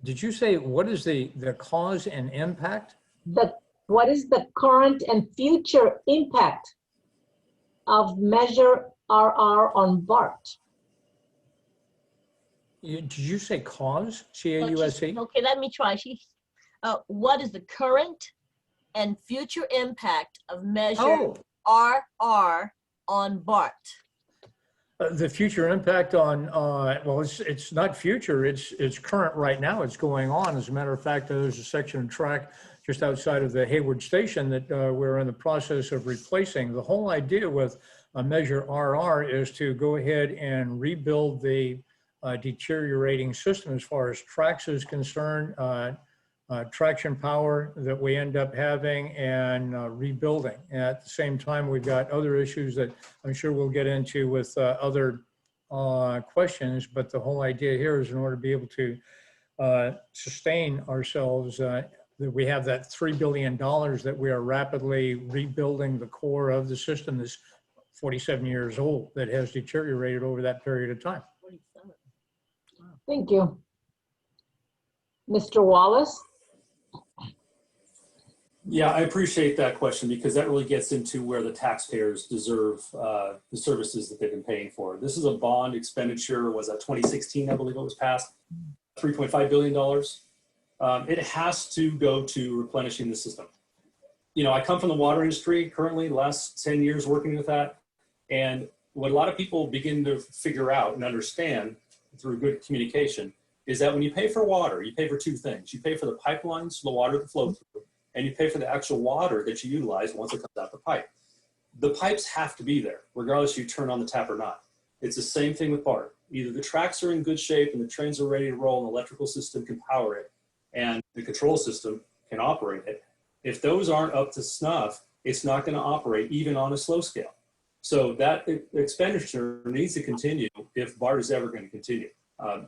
Did you say what is the cause and impact? What is the current and future impact of Measure RR on BART? Did you say cause? C-A-U-S-E? Okay, let me try. What is the current and future impact of Measure RR on BART? The future impact on, well, it's not future, it's current right now. It's going on. As a matter of fact, there's a section of track just outside of the Hayward station that we're in the process of replacing. The whole idea with Measure RR is to go ahead and rebuild the deteriorating system as far as tracks is concerned, traction power that we end up having, and rebuilding. At the same time, we've got other issues that I'm sure we'll get into with other questions, but the whole idea here is in order to be able to sustain ourselves, that we have that $3 billion that we are rapidly rebuilding the core of the system that's 47 years old, that has deteriorated over that period of time. 47. Thank you. Mr. Wallace? Yeah, I appreciate that question because that really gets into where the taxpayers deserve the services that they've been paying for. This is a bond expenditure, was that 2016, I believe it was passed, $3.5 billion. It has to go to replenishing the system. You know, I come from the water industry currently, the last 10 years working with that. And what a lot of people begin to figure out and understand through good communication is that when you pay for water, you pay for two things. You pay for the pipelines, the water that flow through, and you pay for the actual water that you utilize once it comes out the pipe. The pipes have to be there, regardless if you turn on the tap or not. It's the same thing with BART. Either the tracks are in good shape and the trains are ready to roll and the electrical system can power it and the control system can operate it. If those aren't up to snuff, it's not going to operate even on a slow scale. So that expenditure needs to continue if BART is ever going to continue.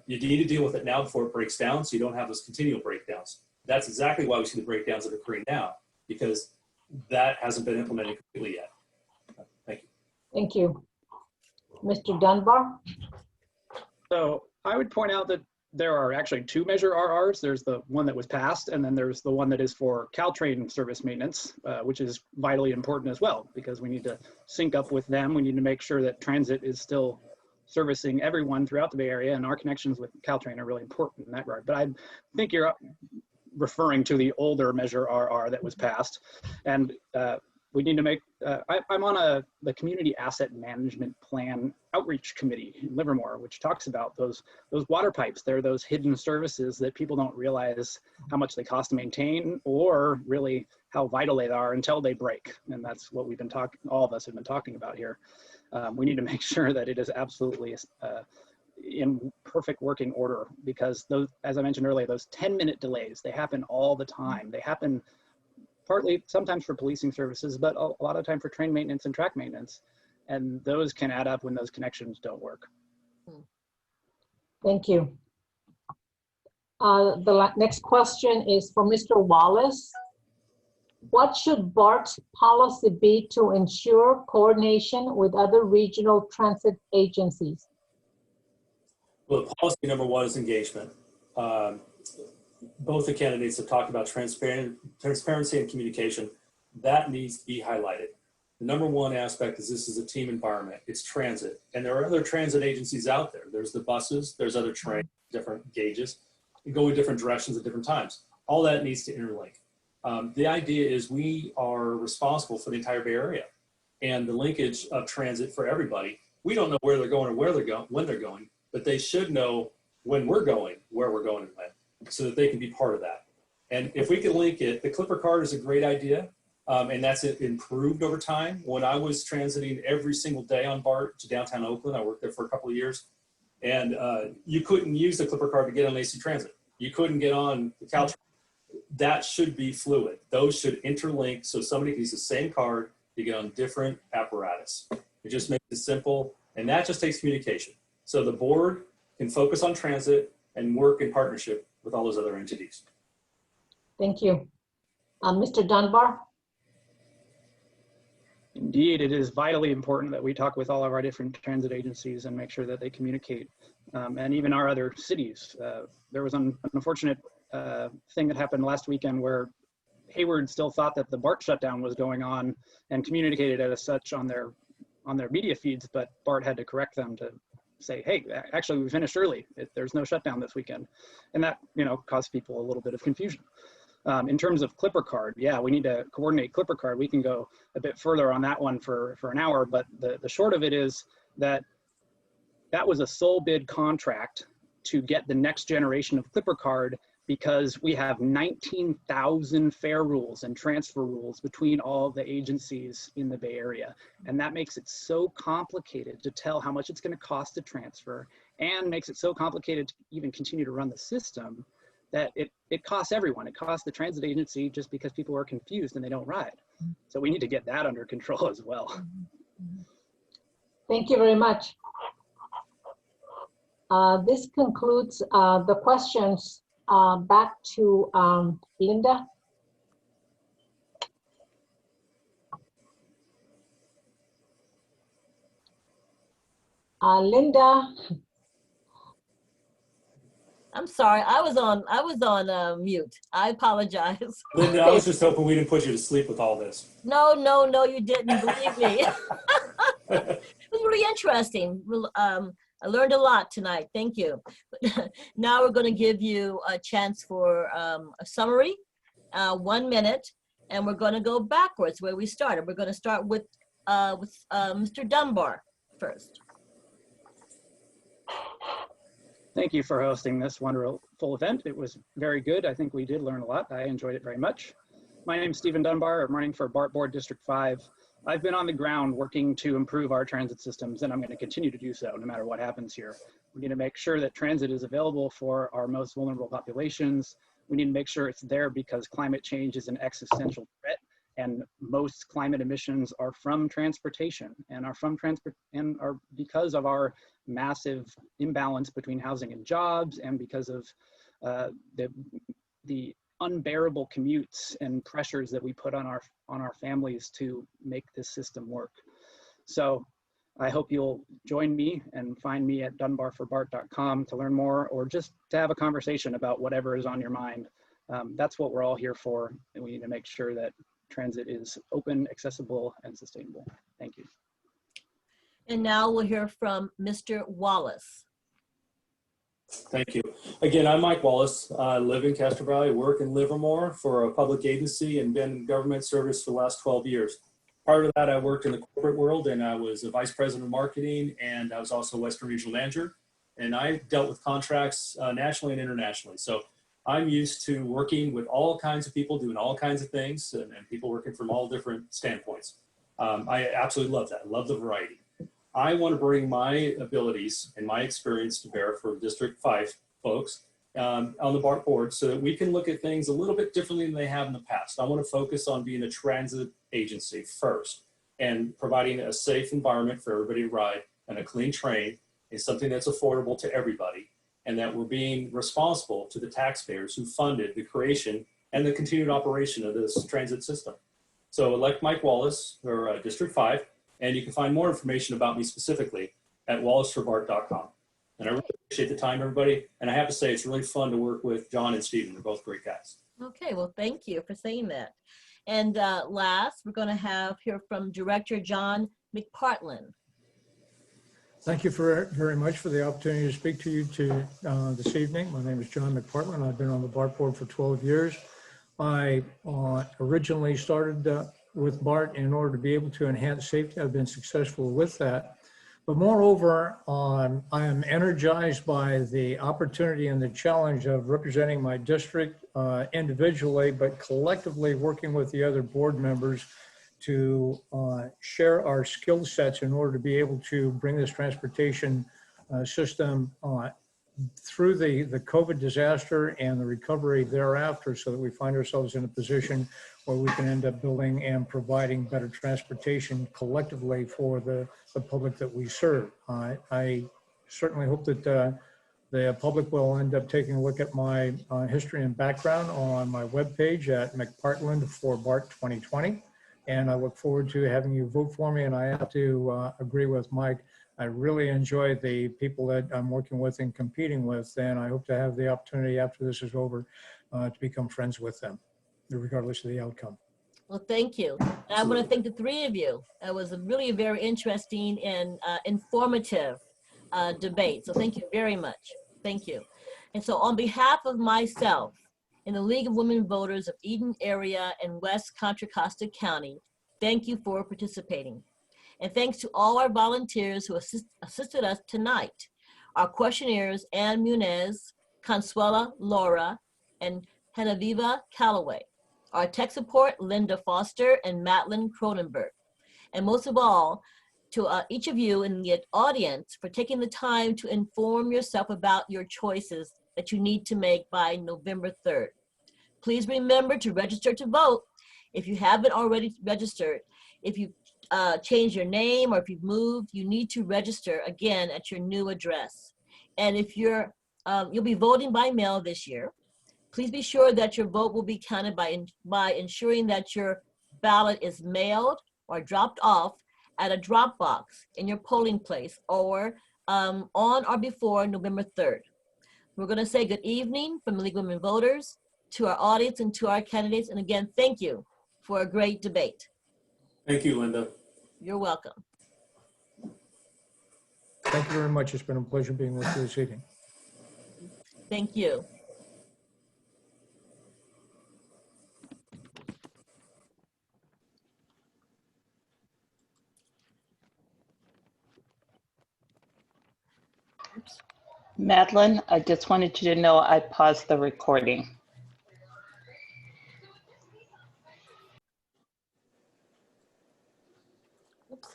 You need to deal with it now before it breaks down so you don't have those continual breakdowns. That's exactly why we see the breakdowns that are occurring now, because that hasn't been implemented completely yet. Thank you. Thank you. Mr. Dunbar? So I would point out that there are actually two Measure RRs. There's the one that was passed, and then there's the one that is for Caltrain service maintenance, which is vitally important as well, because we need to sync up with them. We need to make sure that transit is still servicing everyone throughout the Bay Area, and our connections with Caltrain are really important in that regard. But I think you're referring to the older Measure RR that was passed, and we need to make, I'm on the Community Asset Management Plan Outreach Committee in Livermore, which talks about those water pipes. They're those hidden services that people don't realize how much they cost to maintain or really how vital they are until they break. And that's what we've been talking, all of us have been talking about here. We need to make sure that it is absolutely in perfect working order, because those, as I mentioned earlier, those 10-minute delays, they happen all the time. They happen partly sometimes for policing services, but a lot of time for train maintenance and track maintenance. And those can add up when those connections don't work. Thank you. The next question is for Mr. Wallace. What should BART's policy be to ensure coordination with other regional transit agencies? Well, policy number one is engagement. Both the candidates have talked about transparency and communication. That needs to be highlighted. The number one aspect is this is a team environment. It's transit. And there are other transit agencies out there. There's the buses, there's other trains, different gauges, and go in different directions at different times. All that needs to interlink. The idea is we are responsible for the entire Bay Area and the linkage of transit for everybody. We don't know where they're going or where they're going, when they're going, but they should know when we're going, where we're going and when, so that they can be part of that. And if we can link it, the Clipper card is a great idea. And that's improved over time. When I was transiting every single day on BART to downtown Oakland, I worked there for a couple of years, and you couldn't use the Clipper card to get on AC Transit. You couldn't get on the couch. That should be fluid. Those should interlink so somebody can use the same card to get on different apparatus. It just makes it simple, and that just takes communication. So the board can focus on transit and work in partnership with all those other entities. Thank you. Mr. Dunbar? Indeed, it is vitally important that we talk with all of our different transit agencies and make sure that they communicate, and even our other cities. There was an unfortunate thing that happened last weekend where Hayward still thought that the BART shutdown was going on and communicated as such on their media feeds, but BART had to correct them to say, hey, actually we finished early. There's no shutdown this weekend. And that, caused people a little bit of confusion. In terms of Clipper Card, yeah, we need to coordinate Clipper Card. We can go a bit further on that one for an hour, but the short of it is that was a sole bid contract to get the next generation of Clipper Card, because we have 19,000 fare rules and transfer rules between all the agencies in the Bay Area. And that makes it so complicated to tell how much it's going to cost to transfer, and makes it so complicated to even continue to run the system that it costs everyone. It costs the transit agency just because people are confused and they don't ride. So we need to get that under control as well. Thank you very much. This concludes the questions. Back to Linda. Linda. I'm sorry, I was on mute. I apologize. Linda, I was just hoping we didn't put you to sleep with all this. No, you didn't, believe me. It was really interesting. I learned a lot tonight. Thank you. Now we're going to give you a chance for a summary, 1 minute, and we're going to go backwards where we started. We're going to start with Mr. Dunbar first. Thank you for hosting this wonderful event. It was very good. I think we did learn a lot. I enjoyed it very much. My name is Stephen Dunbar. I'm running for BART Board District 5. I've been on the ground working to improve our transit systems, and I'm going to continue to do so no matter what happens here. We need to make sure that transit is available for our most vulnerable populations. We need to make sure it's there because climate change is an existential threat, and most climate emissions are from transportation and are because of our massive imbalance between housing and jobs, and because of the unbearable commutes and pressures that we put on our families to make this system work. So I hope you'll join me and find me at dunbarforbart.com to learn more, or just to have a conversation about whatever is on your mind. That's what we're all here for, and we need to make sure that transit is open, accessible, and sustainable. Thank you. And now we'll hear from Mr. Wallace. Thank you. Again, I'm Mike Wallace. I live in Castro Valley, work in Livermore for a public agency, and been in government service for the last 12 years. Prior to that, I worked in the corporate world, and I was a vice president of marketing, and I was also a Western Regional Manager. And I dealt with contracts nationally and internationally. So I'm used to working with all kinds of people, doing all kinds of things, and people working from all different standpoints. I absolutely love that. I love the variety. I want to bring my abilities and my experience to bear for District 5 folks on the BART board, so that we can look at things a little bit differently than they have in the past. I want to focus on being a transit agency first, and providing a safe environment for everybody to ride, and a clean train is something that's affordable to everybody, and that we're being responsible to the taxpayers who funded the creation and the continued operation of this transit system. So elect Mike Wallace for District 5. And you can find more information about me specifically at wallaceforbart.com. And I really appreciate the time, everybody. And I have to say, it's really fun to work with John and Stephen. They're both great guys. Okay, well, thank you for saying that. And last, we're going to hear from Director John McPartland. Thank you very much for the opportunity to speak to you this evening. My name is John McPartland. I've been on the BART board for 12 years. I originally started with BART in order to be able to enhance safety. I've been successful with that. But moreover, I am energized by the opportunity and the challenge of representing my district individually, but collectively working with the other board members to share our skill sets in order to be able to bring this transportation system through the COVID disaster and the recovery thereafter, so that we find ourselves in a position where we can end up building and providing better transportation collectively for the public that we serve. I certainly hope that the public will end up taking a look at my history and background on my webpage at McPartland for BART 2020. And I look forward to having you vote for me. And I have to agree with Mike. I really enjoy the people that I'm working with and competing with. And I hope to have the opportunity after this is over to become friends with them, regardless of the outcome. Well, thank you. And I want to thank the three of you. It was a really very interesting and informative debate. So thank you very much. Thank you. And so on behalf of myself and the League of Women Voters of Eden Area and West Contra Costa County, thank you for participating. And thanks to all our volunteers who assisted us tonight. Our questionnaires, Ann Munez, Consuelo Lara, and Genoveva Calloway. Our tech support, Linda Foster and Madeline Kronenberg. And most of all, to each of you in the audience for taking the time to inform yourself about your choices that you need to make by November 3rd. Please remember to register to vote. If you haven't already registered, if you change your name or if you've moved, you need to register again at your new address. And if you'll be voting by mail this year, please be sure that your vote will be counted by ensuring that your ballot is mailed or dropped off at a drop box in your polling place or on or before November 3rd. We're going to say good evening from the League of Women Voters to our audience and to our candidates. And again, thank you for a great debate. Thank you, Linda. You're welcome. Thank you very much. It's been a pleasure being with you this evening. Thank you. Madeline, I just wanted you to know I paused the recording. Oops.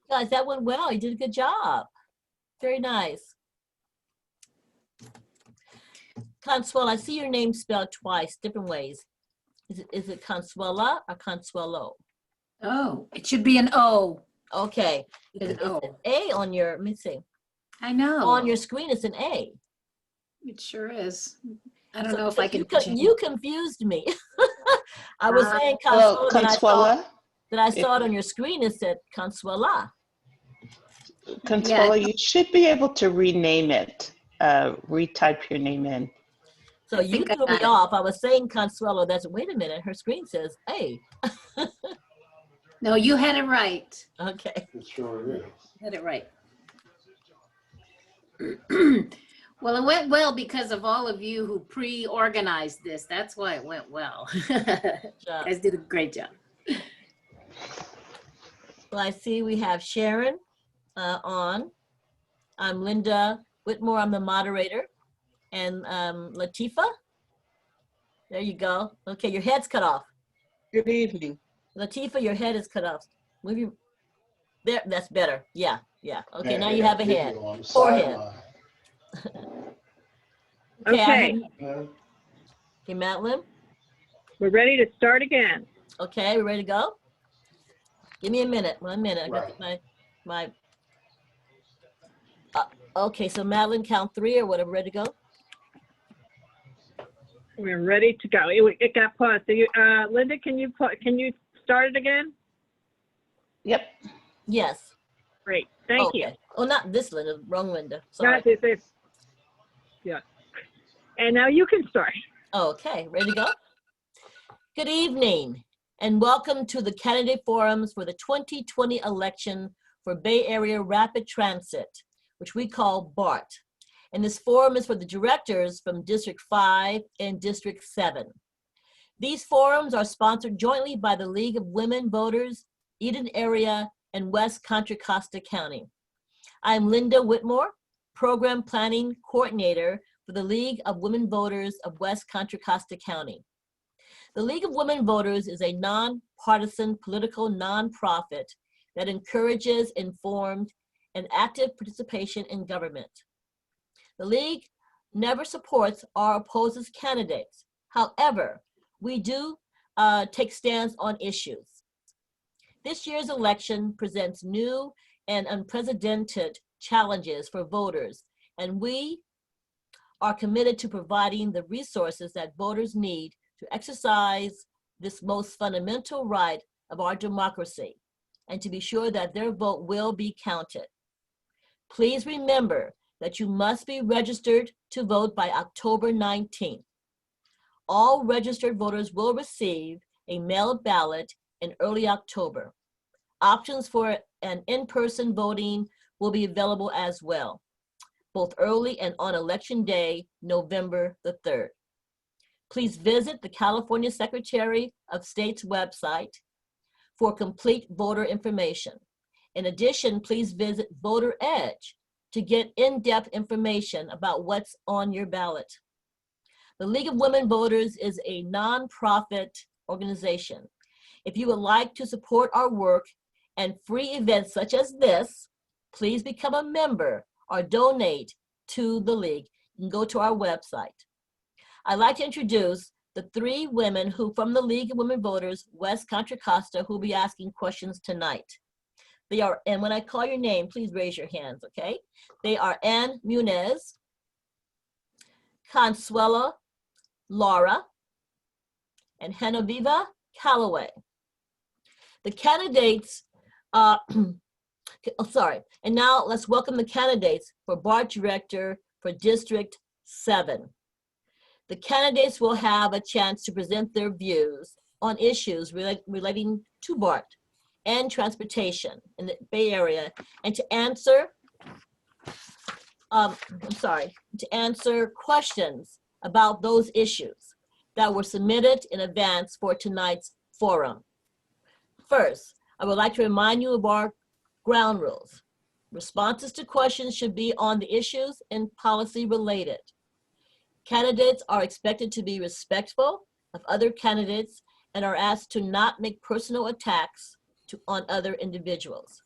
Guys, that went well. You did a good job. Very nice. Consuelo, I see your name spelled twice, different ways. Is it Consuela or Consuelo? Oh, it should be an O. Okay. An It's O. an A on your, let me see. I know. On your screen, it's an A. It sure is. I don't So know if I can. you confused me. I was saying Well, Consuelo, Consuela, that I saw it on your screen. It said Consuela. Consuela, you should be able to rename it, retype your name in. So you think I threw me got it. off. I was saying Consuelo. That's, wait a minute. Her screen says A. No, you had it right. Okay. It sure is. You had it right. Well, it went well because of all of you who pre-organized this. That's why it went well. You job. guys did a great job. Well, I see we have Sharon on. I'm Linda Whitmore. I'm the moderator. And Latifa. There you go. Okay, your head's cut off. Good evening. Latifa, your head is cut off. Move your, there, that's better. Yeah, yeah. Okay, now you have a head. Forehead. Okay, Okay, Madeline. we're ready to start again. Okay, we ready to go? Give me a minute. 1 minute. I got my. Okay, so Madeline, count 3 or whatever. Ready to go? We're ready to go. It got paused. So you, Linda, can you start it again? Yep. Yes. Great, thank you. Okay. Oh, not this Linda. Wrong Linda. Sorry. Not this. Yeah. And now you can start. Okay, ready to go? Good evening and welcome to the candidate forums for the 2020 election for Bay Area Rapid Transit, which we call BART. And this forum is for the directors from District 5 and District 7. These forums are sponsored jointly by the League of Women Voters, Eden Area, and West Contra Costa County. I'm Linda Whitmore, Program Planning Coordinator for the League of Women Voters of West Contra Costa County. The League of Women Voters is a nonpartisan political nonprofit that encourages informed and active participation in government. The League never supports or opposes candidates. However, we do take stands on issues. This year's election presents new and unprecedented challenges for voters, and we are committed to providing the resources that voters need to exercise this most fundamental right of our democracy and to be sure that their vote will be counted. Please remember that you must be registered to vote by October 19th. All registered voters will receive a mailed ballot in early October. Options for an in-person voting will be available as well, both early and on Election Day, November the 3rd. Please visit the California Secretary of State's website for complete voter information. In addition, please visit Voter Edge to get in-depth information about what's on your ballot. The League of Women Voters is a nonprofit organization. If you would like to support our work and free events such as this, please become a member or donate to the League. You can go to our website. I'd like to introduce the 3 women who from the League of Women Voters, West Contra Costa, who will be asking questions tonight. They are, and when I call your name, please raise your hands, okay? They are Ann Munez, Consuelo Lara, and Genoveva Calloway. The candidates, and now let's welcome the candidates for BART Director for District 7. The candidates will have a chance to present their views on issues relating to BART and transportation in the Bay Area, and to answer, to answer questions about those issues that were submitted in advance for tonight's forum. First, I would like to remind you of our ground rules. Responses to questions should be on the issues and policy related. Candidates are expected to be respectful of other candidates and are asked to not make personal attacks on other individuals.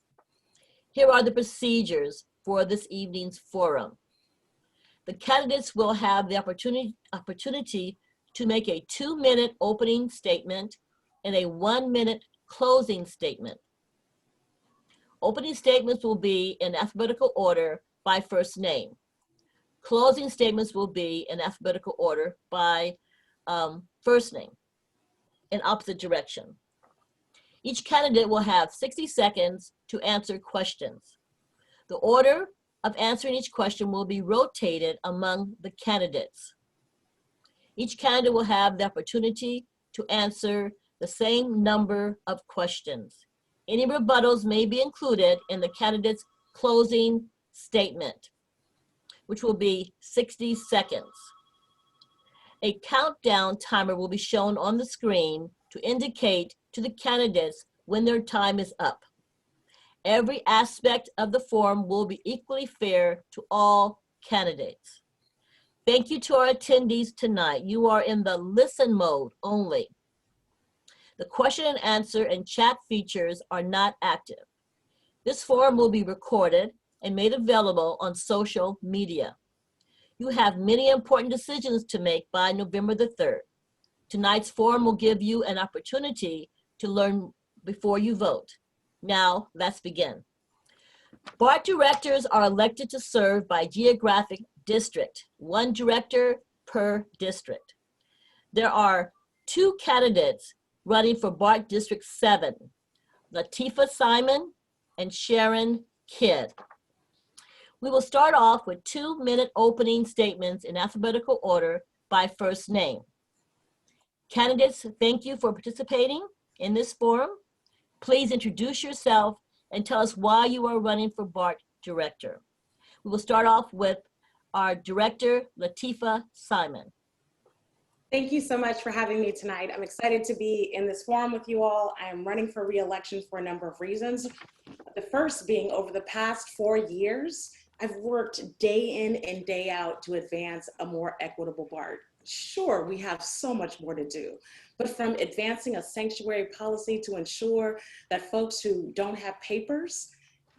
Here are the procedures for this evening's forum. The candidates will have the opportunity to make a 2-minute opening statement and a 1-minute closing statement. Opening statements will be in alphabetical order by first name. Closing statements will be in alphabetical order by first name in opposite direction. Each candidate will have 60 seconds to answer questions. The order of answering each question will be rotated among the candidates. Each candidate will have the opportunity to answer the same number of questions. Any rebuttals may be included in the candidate's closing statement, which will be 60 seconds. A countdown timer will be shown on the screen to indicate to the candidates when their time is up. Every aspect of the forum will be equally fair to all candidates. Thank you to our attendees tonight. You are in the listen mode only. The question and answer and chat features are not active. This forum will be recorded and made available on social media. You have many important decisions to make by November the 3rd. Tonight's forum will give you an opportunity to learn before you vote. Now, let's begin. BART directors are elected to serve by geographic district, 1 director per district. There are 2 candidates running for BART District 7, Latifah Simon and Sharon Kidd. We will start off with 2-minute opening statements in alphabetical order by first name. Candidates, thank you for participating in this forum. Please introduce yourself and tell us why you are running for BART Director. We will start off with our Director, Latifah Simon. Thank you so much for having me tonight. I'm excited to be in this forum with you all. I am running for re-election for a number of reasons. The first being over the past 4 years, I've worked day in and day out to advance a more equitable BART. Sure, we have so much more to do, but from advancing a sanctuary policy to ensure that folks who don't have papers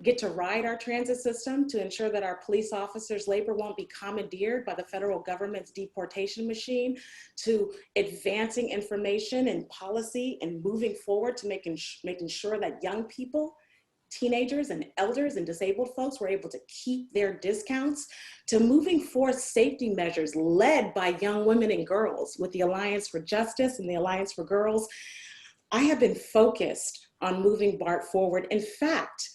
get to ride our transit system, to ensure that our police officers' labor won't be commandeered by the federal government's deportation machine, to advancing information and policy and moving forward to making sure that young people, teenagers and elders and disabled folks were able to keep their discounts, to moving forth safety measures led by young women and girls with the Alliance for Justice and the Alliance for Girls. I have been focused on moving BART forward. In fact,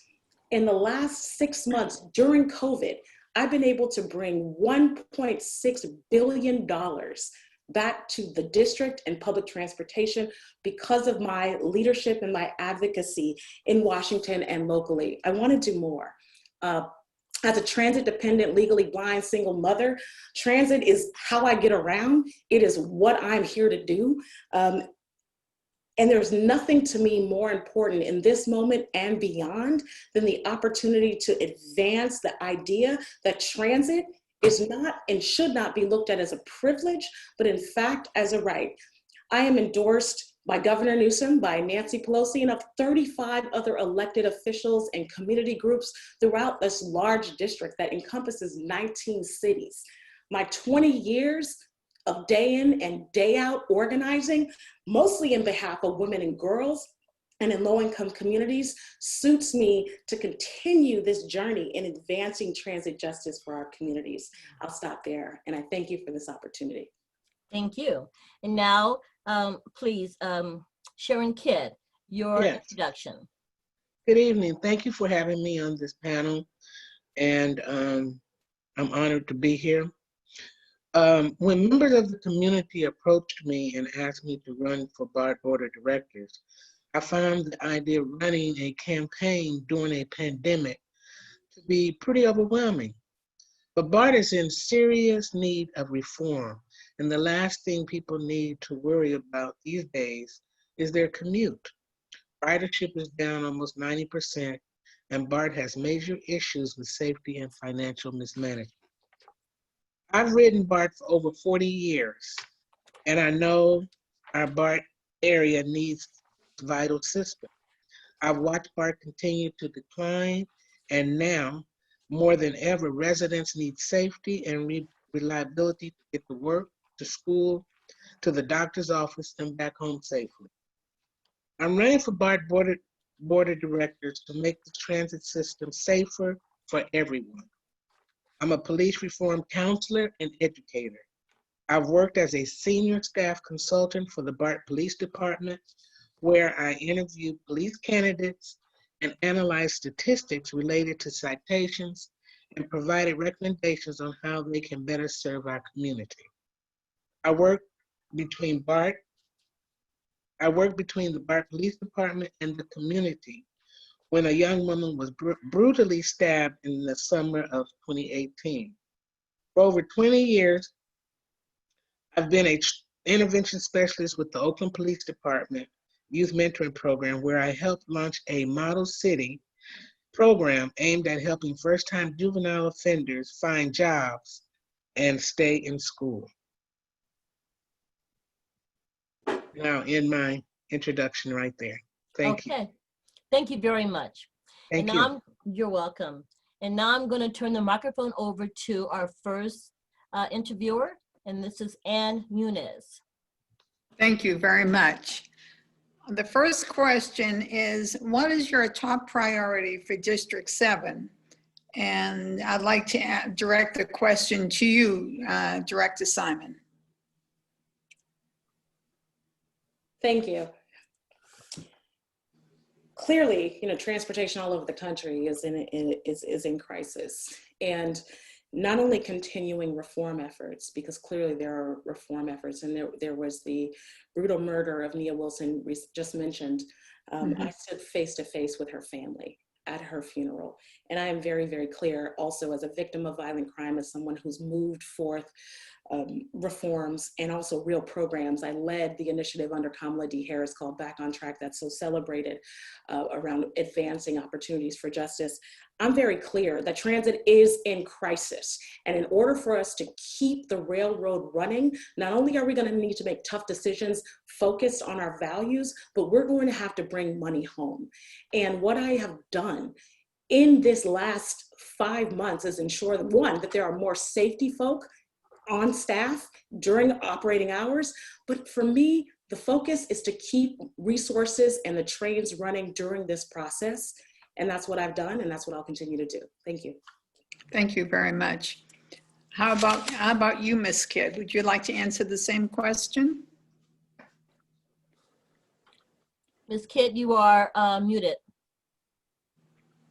in the last 6 months during COVID, I've been able to bring $1.6 billion back to the district and public transportation because of my leadership and my advocacy in Washington and locally. I want to do more. As a transit-dependent, legally blind single mother, transit is how I get around. It is what I'm here to do. And there's nothing to me more important in this moment and beyond than the opportunity to advance the idea that transit is not and should not be looked at as a privilege, but in fact as a right. I am endorsed by Governor Newsom, by Nancy Pelosi, and of 35 other elected officials and community groups throughout this large district that encompasses 19 cities. My 20 years of day in and day out organizing, mostly in behalf of women and girls and in low-income communities, suits me to continue this journey in advancing transit justice for our communities. I'll stop there, and I thank you for this opportunity. Thank you. And now, please, Sharon Kidd, your introduction. Good evening. Thank you for having me on this panel, and I'm honored to be here. When members of the community approached me and asked me to run for BART Board of Directors, I found the idea of running a campaign during a pandemic to be pretty overwhelming. But BART is in serious need of reform, and the last thing people need to worry about these days is their commute. Ridership is down almost 90%, and BART has major issues with safety and financial mismanagement. I've ridden BART for over 40 years, and I know our BART area needs a vital system. I've watched BART continue to decline, and now, more than ever, residents need safety and reliability to get to work, to school, to the doctor's office, and back home safely. I'm running for BART Board of Directors to make the transit system safer for everyone. I'm a police reform counselor and educator. I've worked as a senior staff consultant for the BART Police Department, where I interview police candidates and analyze statistics related to citations and provided recommendations on how they can better serve our community. I work between the BART Police Department and the community when a young woman was brutally stabbed in the summer of 2018. For over 20 years, I've been an intervention specialist with the Oakland Police Department Youth Mentoring Program, where I helped launch a model city program aimed at helping first-time juvenile offenders find jobs and stay in school. Now, in my introduction right there. Thank you. Okay, thank you very much. Thank you. You're welcome. And now I'm going to turn the microphone over to our first interviewer, and this is Ann Muniz. Thank you very much. The first question is, what is your top priority for District 7? And I'd like to direct the question to you, Director Simon. Thank you. Clearly, transportation all over the country is in crisis, and not only continuing reform efforts, because clearly there are reform efforts, and there was the brutal murder of Nia Wilson just mentioned. I stood face to face with her family at her funeral, and I am very, very clear also as a victim of violent crime, as someone who's moved forth reforms and also real programs. I led the initiative under Kamala D. Harris called Back on Track that's so celebrated around advancing opportunities for justice. I'm very clear that transit is in crisis. And in order for us to keep the railroad running, not only are we going to need to make tough decisions focused on our values, but we're going to have to bring money home. And what I have done in this last 5 months is ensure that, one, that there are more safety folk on staff during operating hours. But for me, the focus is to keep resources and the trains running during this process. And that's what I've done, and that's what I'll continue to do. Thank you. Thank you very much. How about you, Ms. Kidd? Would you like to answer the same question? Ms. Kidd, you are muted.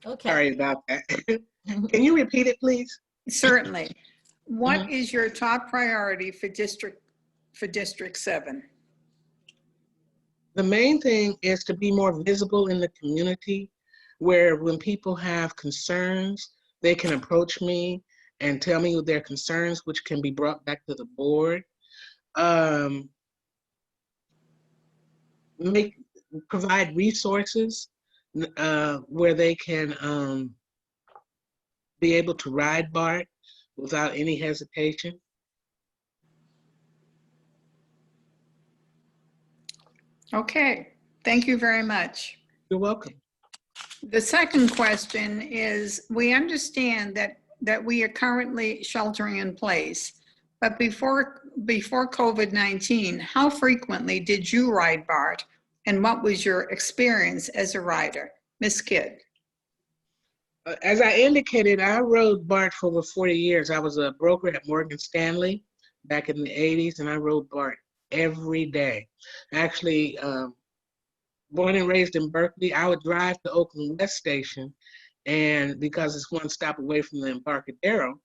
Okay. Sorry about that. Can you repeat it, please? Certainly. What is your top priority for District 7? The main thing is to be more visible in the community, where when people have concerns, they can approach me and tell me their concerns, which can be brought back to the board. Provide resources where they can be able to ride BART without any hesitation. Okay, thank you very much. You're welcome. The second question is, we understand that we are currently sheltering in place, but before COVID-19, how frequently did you ride BART, and what was your experience as a rider? Ms. Kidd. As I indicated, I rode BART for over 40 years. I was a broker at Morgan Stanley back in the 80s, and I rode BART every day. Actually, born and raised in Berkeley, I would drive to Oakland West Station, and because it's one stop away from the Embarcadero,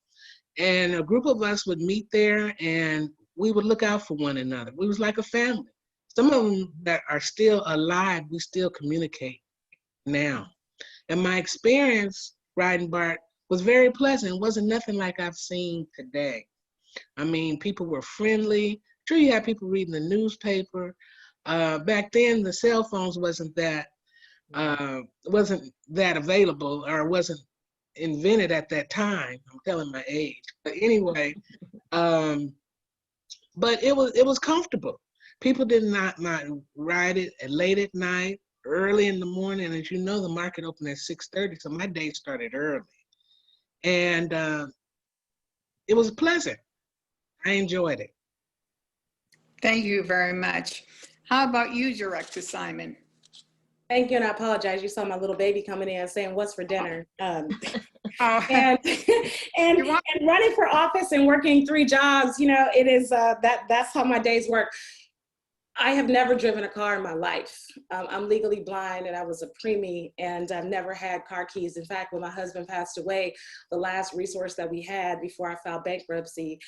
and a group of us would meet there, and we would look out for one another. We was like a family. Some of them that are still alive, we still communicate now. And my experience riding BART was very pleasant. It wasn't nothing like I've seen today. I mean, people were friendly. Sure, you had people reading the newspaper. Back then, the cell phones wasn't that available, or wasn't invented at that time. I'm telling my age. But anyway, but it was comfortable. People did not ride it late at night, early in the morning. As you know, the market opened at 6:30, so my day started early. And it was pleasant. I enjoyed it. Thank you very much. How about you, Director Simon? Thank you, and I apologize. You saw my little baby coming in saying, "What's for dinner?" And running for office and working 3 jobs, you know, it is that's how my days work. I have never driven a car in my life. I'm legally blind, and I was a preemie, and I've never had car keys. In fact, when my husband passed away, the last resource that we had before I filed bankruptcy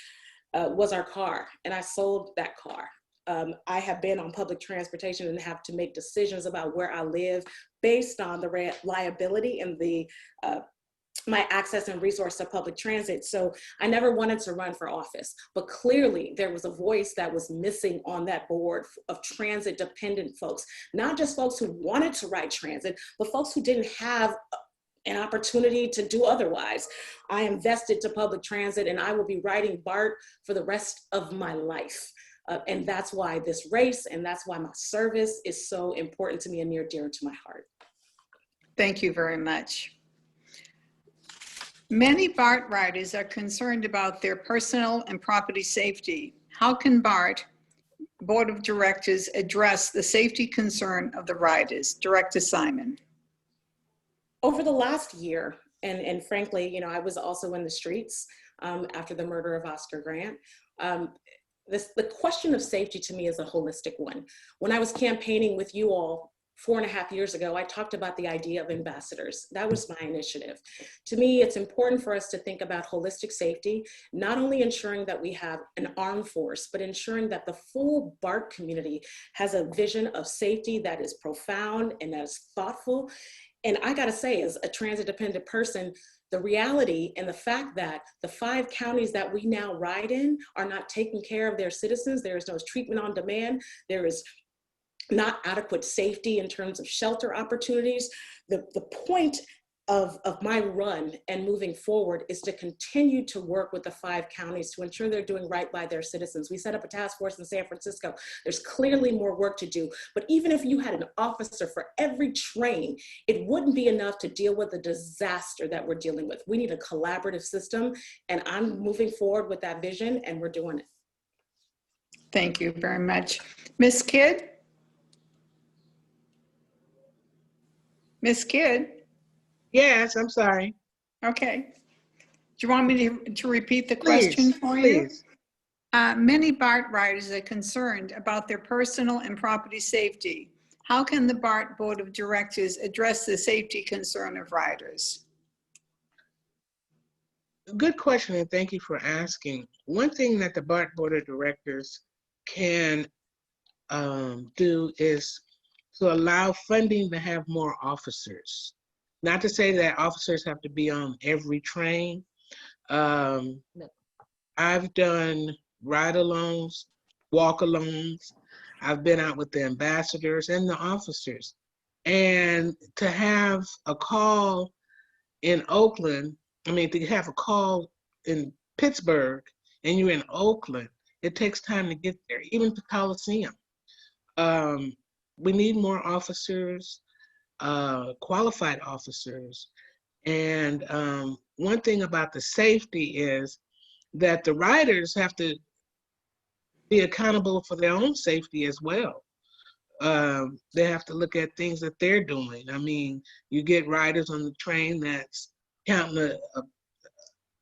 was our car, and I sold that car. I have been on public transportation and have to make decisions about where I live based on the reliability and the my access and resource to public transit. So I never wanted to run for office, but clearly there was a voice that was missing on that board of transit dependent folks, not just folks who wanted to ride transit, but folks who didn't have an opportunity to do otherwise. I am vested to public transit, and I will be riding BART for the rest of my life. And that's why this race, and that's why my service is so important to me and near dear to my heart. Thank you very much. Many BART riders are concerned about their personal and property safety. How can BART Board of Directors address the safety concern of the riders? Director Simon. Over the last year, and frankly, you know, I was also in the streets after the murder of Oscar Grant. The question of safety to me is a holistic one. When I was campaigning with you all 4.5 years ago, I talked about the idea of ambassadors. That was my initiative. To me, it's important for us to think about holistic safety, not only ensuring that we have an armed force, but ensuring that the full BART community has a vision of safety that is profound and that is thoughtful. And I gotta say, as a transit dependent person, The reality and the fact that the 5 counties that we now ride in are not taking care of their citizens. There is no treatment on demand. There is not adequate safety in terms of shelter opportunities. The point of my run and moving forward is to continue to work with the 5 counties to ensure they're doing right by their citizens. We set up a task force in San Francisco. There's clearly more work to do, but even if you had an officer for every train, it wouldn't be enough to deal with the disaster that we're dealing with. We need a collaborative system, and I'm moving forward with that vision, and we're doing it. Thank you very much. Ms. Kidd? Ms. Kidd? Yes, I'm sorry. Okay. Do you want me to repeat the question for you? Please. Many BART riders are concerned about their personal and property safety. How can the BART Board of Directors address the safety concern of riders? Good question, and thank you for asking. One thing that the BART Board of Directors can do is to allow funding to have more officers. Not to say that officers have to be on every train. I've done ride-alongs, walk-alongs. I've been out with the ambassadors and the officers. And to have a call in Oakland, to have a call in Pittsburgh and you're in Oakland, it takes time to get there, even to Coliseum. We need more officers. Qualified officers. And one thing about the safety is that the riders have to be accountable for their own safety as well. They have to look at things that they're doing. You get riders on the train that's counting a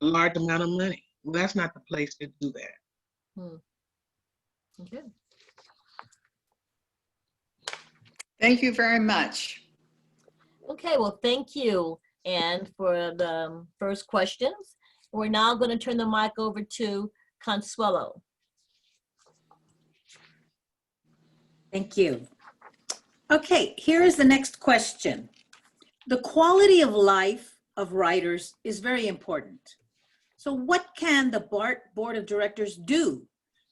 large amount of money. Well, that's not the place to do that. Okay. Thank you very much. Okay, well, thank you, Anne, for the first questions. We're now going to turn the mic over to Consuelo. Thank you. Okay, here is the next question. The quality of life of riders is very important. So what can the BART Board of Directors do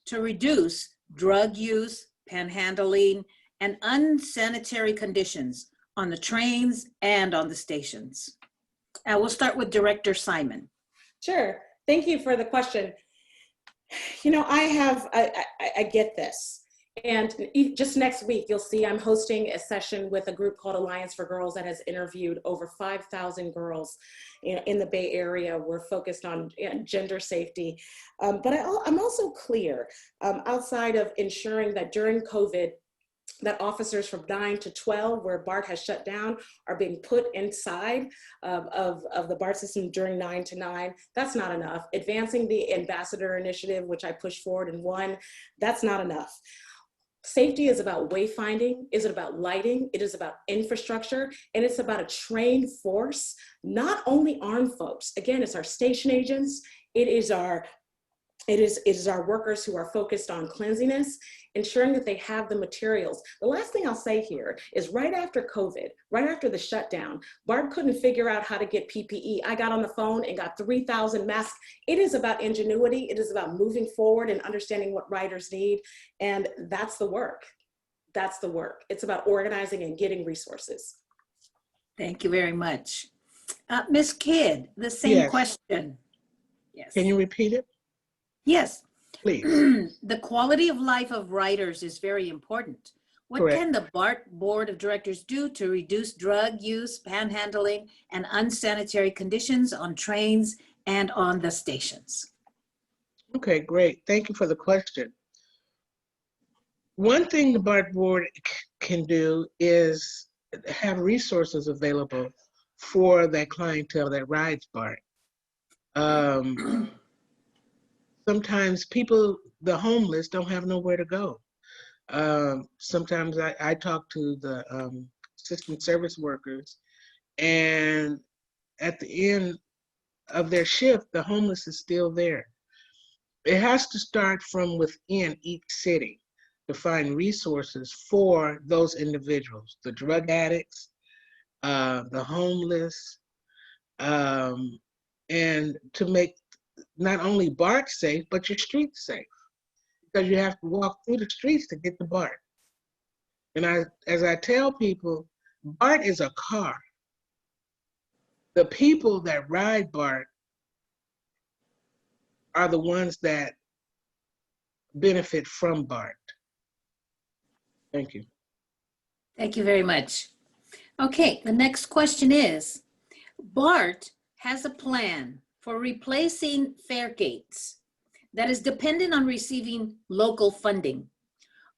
to reduce drug use, panhandling, and unsanitary conditions on the trains and on the stations? We'll start with Director Simon. Sure. Thank you for the question. I get this. And just next week, you'll see I'm hosting a session with a group called Alliance for Girls that has interviewed over 5,000 girls in the Bay Area. We're focused on gender safety. But I'm also clear, outside of ensuring that during COVID, that officers from 9 to 12, where BART has shut down, are being put inside of the BART system during 9 to 9. That's not enough. Advancing the ambassador initiative, which I pushed forward and won, that's not enough. Safety is about wayfinding, is it about lighting, it is about infrastructure, and it's about a trained force, not only armed folks. Again, it's our station agents, it is our workers who are focused on cleanliness, ensuring that they have the materials. The last thing I'll say here is right after COVID, right after the shutdown, BART couldn't figure out how to get PPE. I got on the phone and got 3,000 masks. It is about ingenuity. It is about moving forward and understanding what riders need. And that's the work. That's the work. It's about organizing and getting resources. Thank you very much. Ms. Kidd, the same question. Yes. Can you repeat it? Yes. Please. The quality of life of riders is very important. What Correct. can the BART Board of Directors do to reduce drug use, panhandling, and unsanitary conditions on trains and on the stations? Okay, great. Thank you for the question. One thing the BART Board can do is have resources available for that clientele that rides BART. Sometimes people, the homeless, don't have nowhere to go. Sometimes I talk to the assistant service workers, and at the end of their shift, the homeless is still there. It has to start from within each city to find resources for those individuals, the drug addicts, the homeless, and to make not only BART safe, but your streets safe, because you have to walk through the streets to get to BART. And as I tell people, BART is a car. The people that ride BART are the ones that benefit from BART. Thank you. Thank you very much. Okay, the next question is, BART has a plan for replacing fare gates that is dependent on receiving local funding.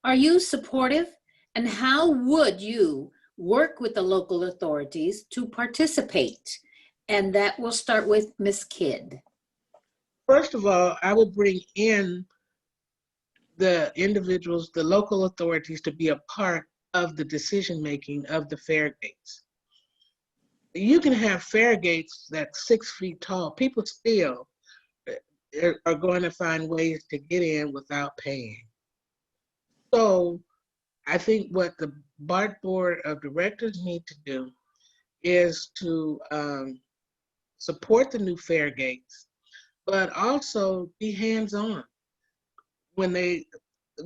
Are you supportive, and how would you work with the local authorities to participate? And that will start with Ms. Kidd. First of all, I would bring in the individuals, the local authorities, to be a part of the decision-making of the fare gates. You can have fare gates that's 6 feet tall. People still are going to find ways to get in without paying. So I think what the BART Board of Directors need to do is to support the new fare gates, but also be hands-on when they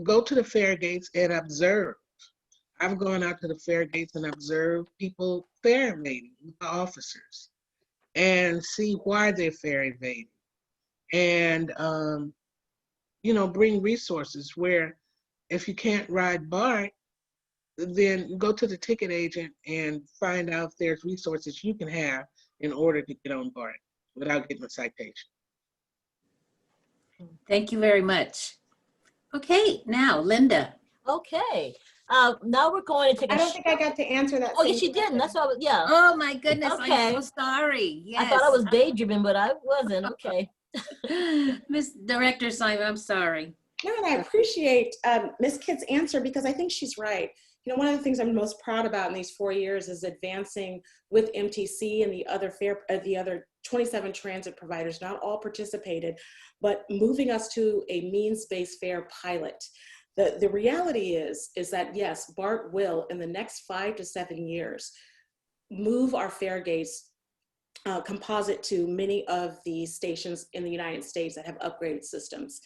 go to the fare gates and observe. I've gone out to the fare gates and observed people fare evading with the officers and see why they're fare evading, and you know, bring resources where if you can't ride BART, then go to the ticket agent and find out if there's resources you can have in order to get on BART without getting a citation. Thank you very much. Okay, now Linda. Okay. Now we're going to take I don't think I got to answer that. Oh, yes, you didn't. That's what I was, yeah. Oh my goodness, Okay. I'm so sorry. Yes. I thought I was daydreaming, but I wasn't. Okay. Miss Director Simon, I'm sorry. No, and I appreciate Ms. Kidd's answer, because I think she's right. You know, one of the things I'm most proud about in these 4 years is advancing with MTC and the other 27 transit providers. Not all participated, but moving us to a means-based fare pilot. The reality is that yes, BART will, in the next 5 to 7 years, move our fare gates composite to many of the stations in the United States that have upgraded systems.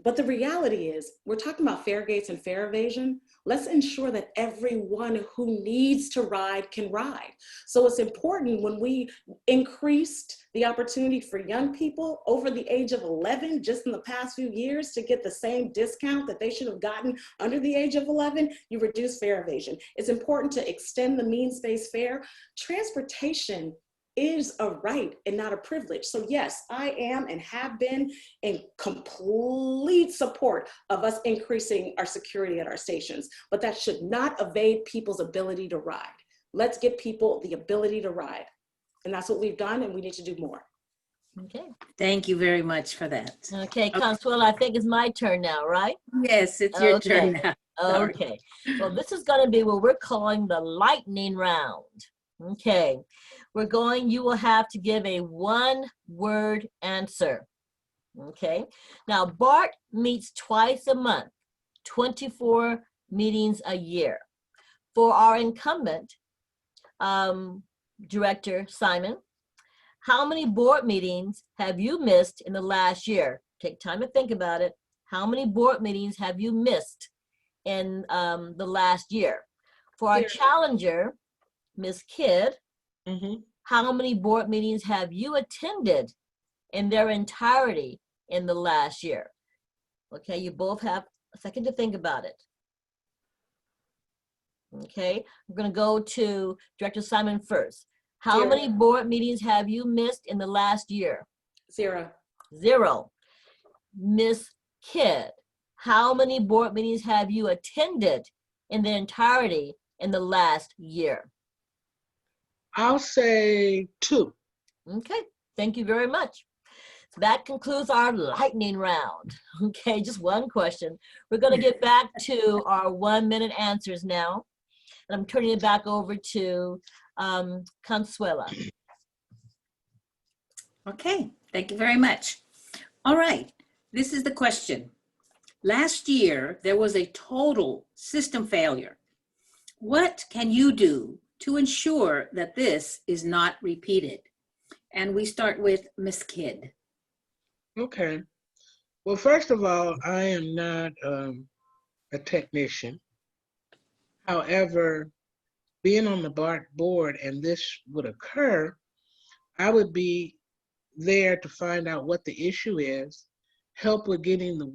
But the reality is, we're talking about fare gates and fare evasion. Let's ensure that everyone who needs to ride can ride. So it's important when we increased the opportunity for young people over the age of 11 just in the past few years to get the same discount that they should have gotten under the age of 11, you reduce fare evasion. It's important to extend the means-based fare. Transportation is a right and not a privilege. So yes, I am and have been in complete support of us increasing our security at our stations, but that should not evade people's ability to ride. Let's give people the ability to ride. And that's what we've done, and we need to do more. Okay. Thank you very much for that. Okay, Consuelo, I think it's my turn now, right? Yes, it's your turn now. Sorry. Okay. Well, this is going to be what we're calling the lightning round. Okay. You will have to give a one-word answer. Okay. Now, BART meets twice a month, 24 meetings a year. For our incumbent, Director Simon, how many board meetings have you missed in the last year? Take time to think about it. How many board meetings have you missed in the last year? For our challenger, Ms. Kidd, how many board meetings have you attended in their entirety in the last year? Okay, you both have a second to think about it. Okay, I'm going to go to Director Simon first. How many board meetings have you missed in the last year? 0. 0. Ms. Kidd, how many board meetings have you attended in the entirety in the last year? I'll say 2. Okay, thank you very much. So that concludes our lightning round. Okay, just one question. We're going to get back to our 1-minute answers now. And I'm turning it back over to Consuelo. Okay, thank you very much. All right, this is the question. Last year, there was a total system failure. What can you do to ensure that this is not repeated? And we start with Miss Kidd. Okay. Well, first of all, I am not a technician. However, being on the BART board and this would occur, I would be there to find out what the issue is, help with getting the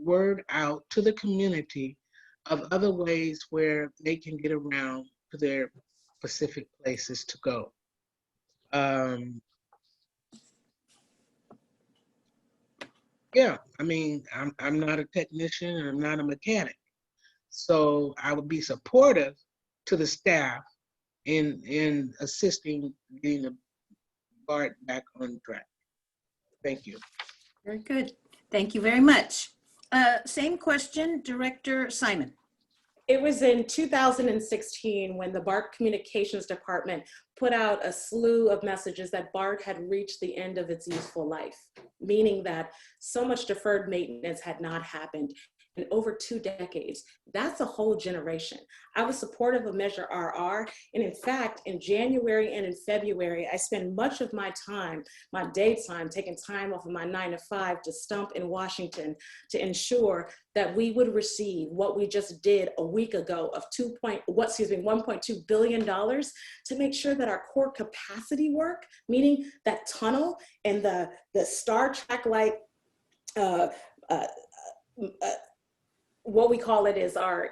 word out to the community of other ways where they can get around to their specific places to go. Yeah, I mean, I'm not a technician and I'm not a mechanic. So I would be supportive to the staff in assisting getting the BART back on track. Thank you. Very good. Thank you very much. Same question, Director Simon. It was in 2016 when the BART Communications Department put out a slew of messages that BART had reached the end of its useful life, meaning that so much deferred maintenance had not happened in over 2 decades. That's a whole generation. I was supportive of Measure RR, and in fact, in January and in February, I spent much of my time, my daytime, taking time off of my 9 to 5 to stump in Washington to ensure that we would receive what we just did a week ago of $1.2 billion to make sure that our core capacity work, meaning that tunnel and the Star Trek-like what we call it is our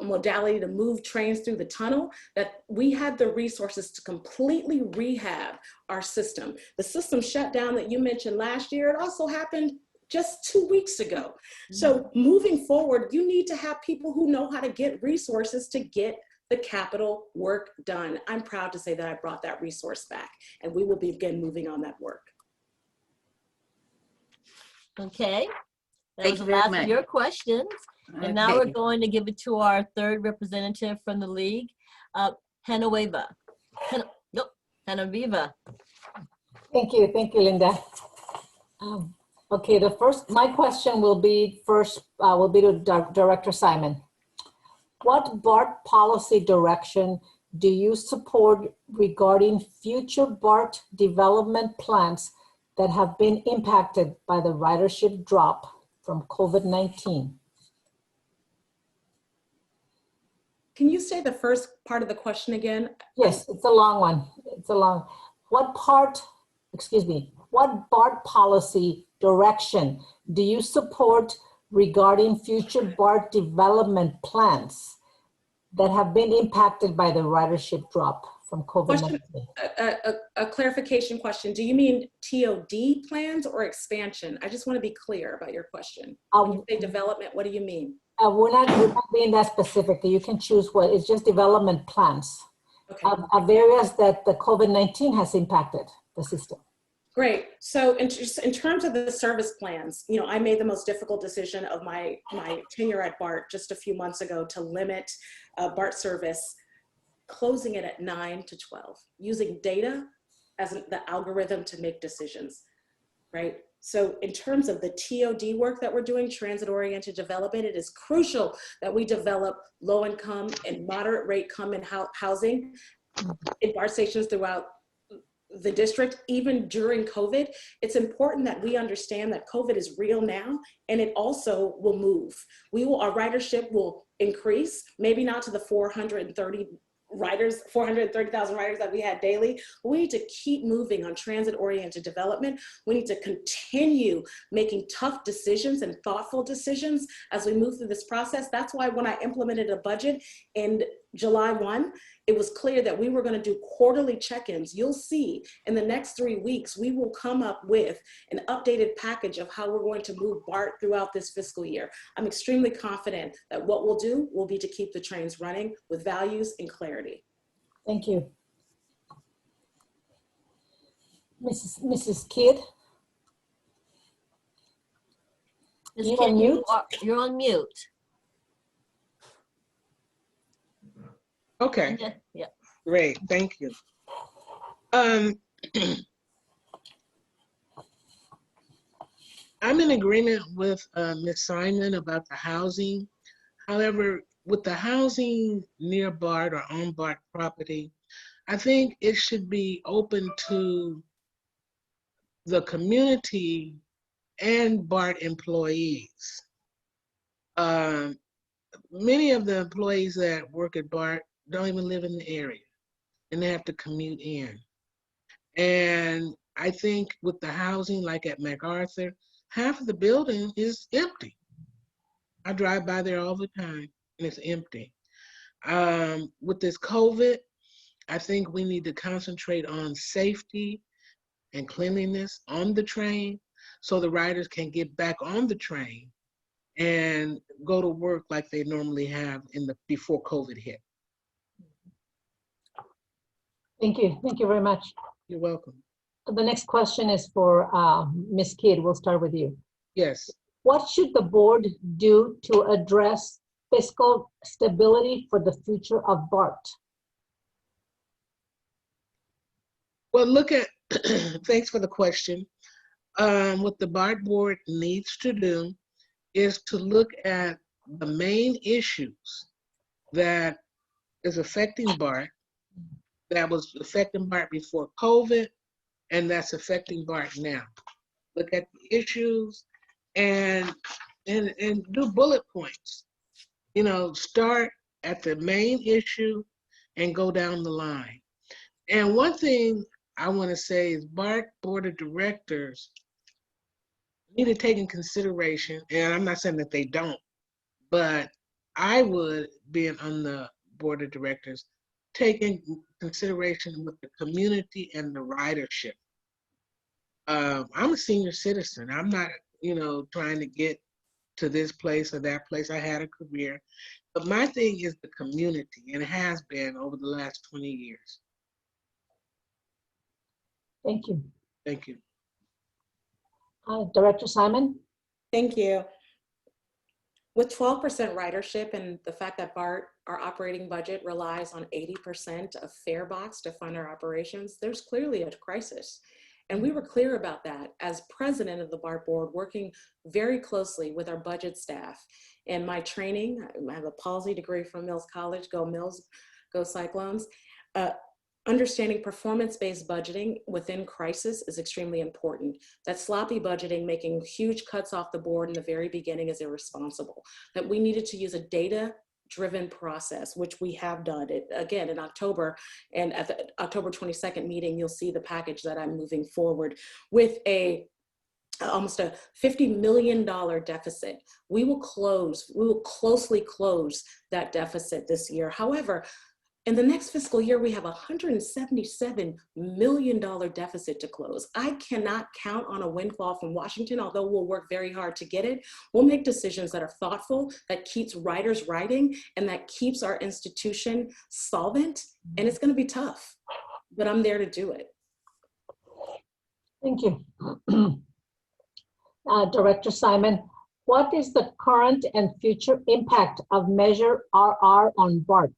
modality to move trains through the tunnel, that we had the resources to completely rehab our system. The system shutdown that you mentioned last year, it also happened just 2 weeks ago. So moving forward, you need to have people who know how to get resources to get the capital work done. I'm proud to say that I brought that resource back, and we will begin moving on that work. Okay. That Thank was you the very last much. of your questions. And now we're Okay. going to give it to our third representative from the league, Genoveva. Genoveva. Thank you, Linda. Okay, my question will be to Director Simon. What BART policy direction do you support regarding future BART development plans that have been impacted by the ridership drop from COVID-19? Can you say the first part of the question again? Yes, it's a long one. What BART policy direction do you support regarding future BART development plans that have been impacted by the ridership drop from COVID-19? A clarification question. Do you mean TOD plans or expansion? I just want to be clear about your question. When you say development, what do you mean? We're not being that specific. You can choose it's just development plans of areas that the COVID-19 has impacted the system. Great. So in terms of the service plans, I made the most difficult decision of my tenure at BART just a few months ago to limit BART service, closing it at 9 to 12, using data as the algorithm to make decisions, right? So in terms of the TOD work that we're doing, transit-oriented development, it is crucial that we develop low-income and moderate rate come-in housing in BART stations throughout the district. Even during COVID, it's important that we understand that COVID is real now, and it also will move. Our ridership will increase, maybe not to the 430,000 riders that we had daily. We need to keep moving on transit-oriented development. We need to continue making tough decisions and thoughtful decisions as we move through this process. That's why when I implemented a budget in July 1, it was clear that we were going to do quarterly check-ins. You'll see in the next 3 weeks, we will come up with an updated package of how we're going to move BART throughout this fiscal year. I'm extremely confident that what we'll do will be to keep the trains running with values and clarity. Thank you. Mrs. Kidd? You're on mute? You're on mute. Okay. Yeah. Great, thank you. I'm in agreement with Ms. Simon about the housing. However, with the housing near BART or on BART property, I think it should be open to the community and BART employees. Many of the employees that work at BART don't even live in the area, and they have to commute in. And I think with the housing, like at MacArthur, half of the building is empty. I drive by there all the time, and it's empty. With this COVID, I think we need to concentrate on safety and cleanliness on the train so the riders can get back on the train and go to work like they normally have before COVID hit. Thank you. Thank you very much. You're welcome. The next question is for Ms. Kidd. We'll start with you. Yes. What should the board do to address fiscal stability for the future of BART? Well, look at, thanks for the question. What the BART board needs to do is to look at the main issues that is affecting BART, that was affecting BART before COVID, and that's affecting BART now. Look at the issues and do bullet points. You know, start at the main issue and go down the line. And one thing I want to say is BART Board of Directors need to take in consideration, and I'm not saying that they don't, but I would, being on the Board of Directors, take in consideration with the community and the ridership. I'm a senior citizen. I'm not, trying to get to this place or that place. I had a career, but my thing is the community, and it has been over the last 20 years. Thank you. Thank you. Director Simon? Thank you. With 12% ridership and the fact that BART, our operating budget, relies on 80% of fare box to fund our operations, there's clearly a crisis. And we were clear about that as president of the BART board, working very closely with our budget staff. In my training, I have a policy degree from Mills College, go Mills, go Cyclones. Understanding performance-based budgeting within crisis is extremely important. That sloppy budgeting, making huge cuts off the board in the very beginning, is irresponsible. That we needed to use a data-driven process, which we have done. It again in October, and at the October 22nd meeting, you'll see the package that I'm moving forward with almost a $50 million deficit. We will closely close that deficit this year. However, in the next fiscal year, we have a $177 million deficit to close. I cannot count on a windfall from Washington, although we'll work very hard to get it. We'll make decisions that are thoughtful, that keeps riders riding, and that keeps our institution solvent. And it's gonna be tough, but I'm there to do it. Thank you. Director Simon, what is the current and future impact of Measure RR on BART?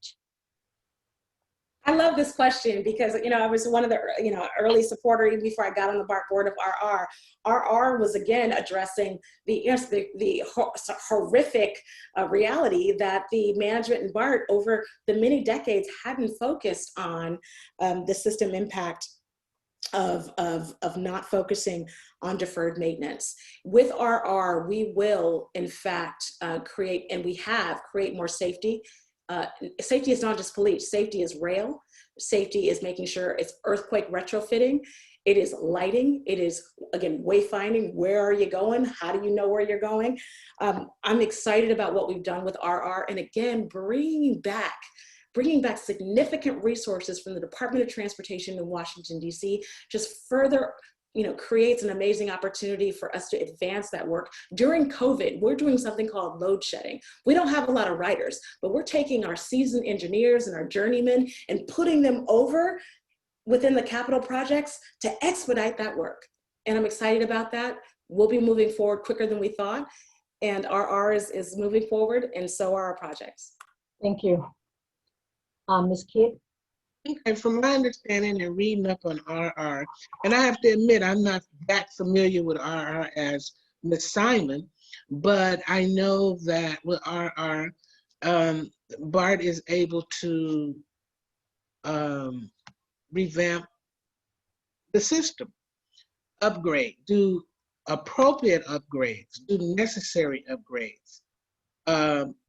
I love this question because, I was one of the, early supporter even before I got on the BART board of RR. RR was again addressing the horrific reality that the management in BART over the many decades hadn't focused on the system impact of not focusing on deferred maintenance. With RR, we will in fact create more safety. Safety is not just police. Safety is rail. Safety is making sure it's earthquake retrofitting. It is lighting. It is, again, wayfinding. Where are you going? How do you know where you're going? I'm excited about what we've done with RR. And again, bringing back significant resources from the Department of Transportation in Washington, D.C., just further creates an amazing opportunity for us to advance that work. During COVID, we're doing something called load shedding. We don't have a lot of riders, but we're taking our seasoned engineers and our journeymen and putting them over within the capital projects to expedite that work. And I'm excited about that. We'll be moving forward quicker than we thought. And RR is moving forward, and so are our projects. Thank you. Ms. Kidd? Okay, from my understanding and reading up on RR, and I have to admit, I'm not that familiar with RR as Ms. Simon, but I know that with RR, BART is able to revamp the system, upgrade, do appropriate upgrades, do necessary upgrades.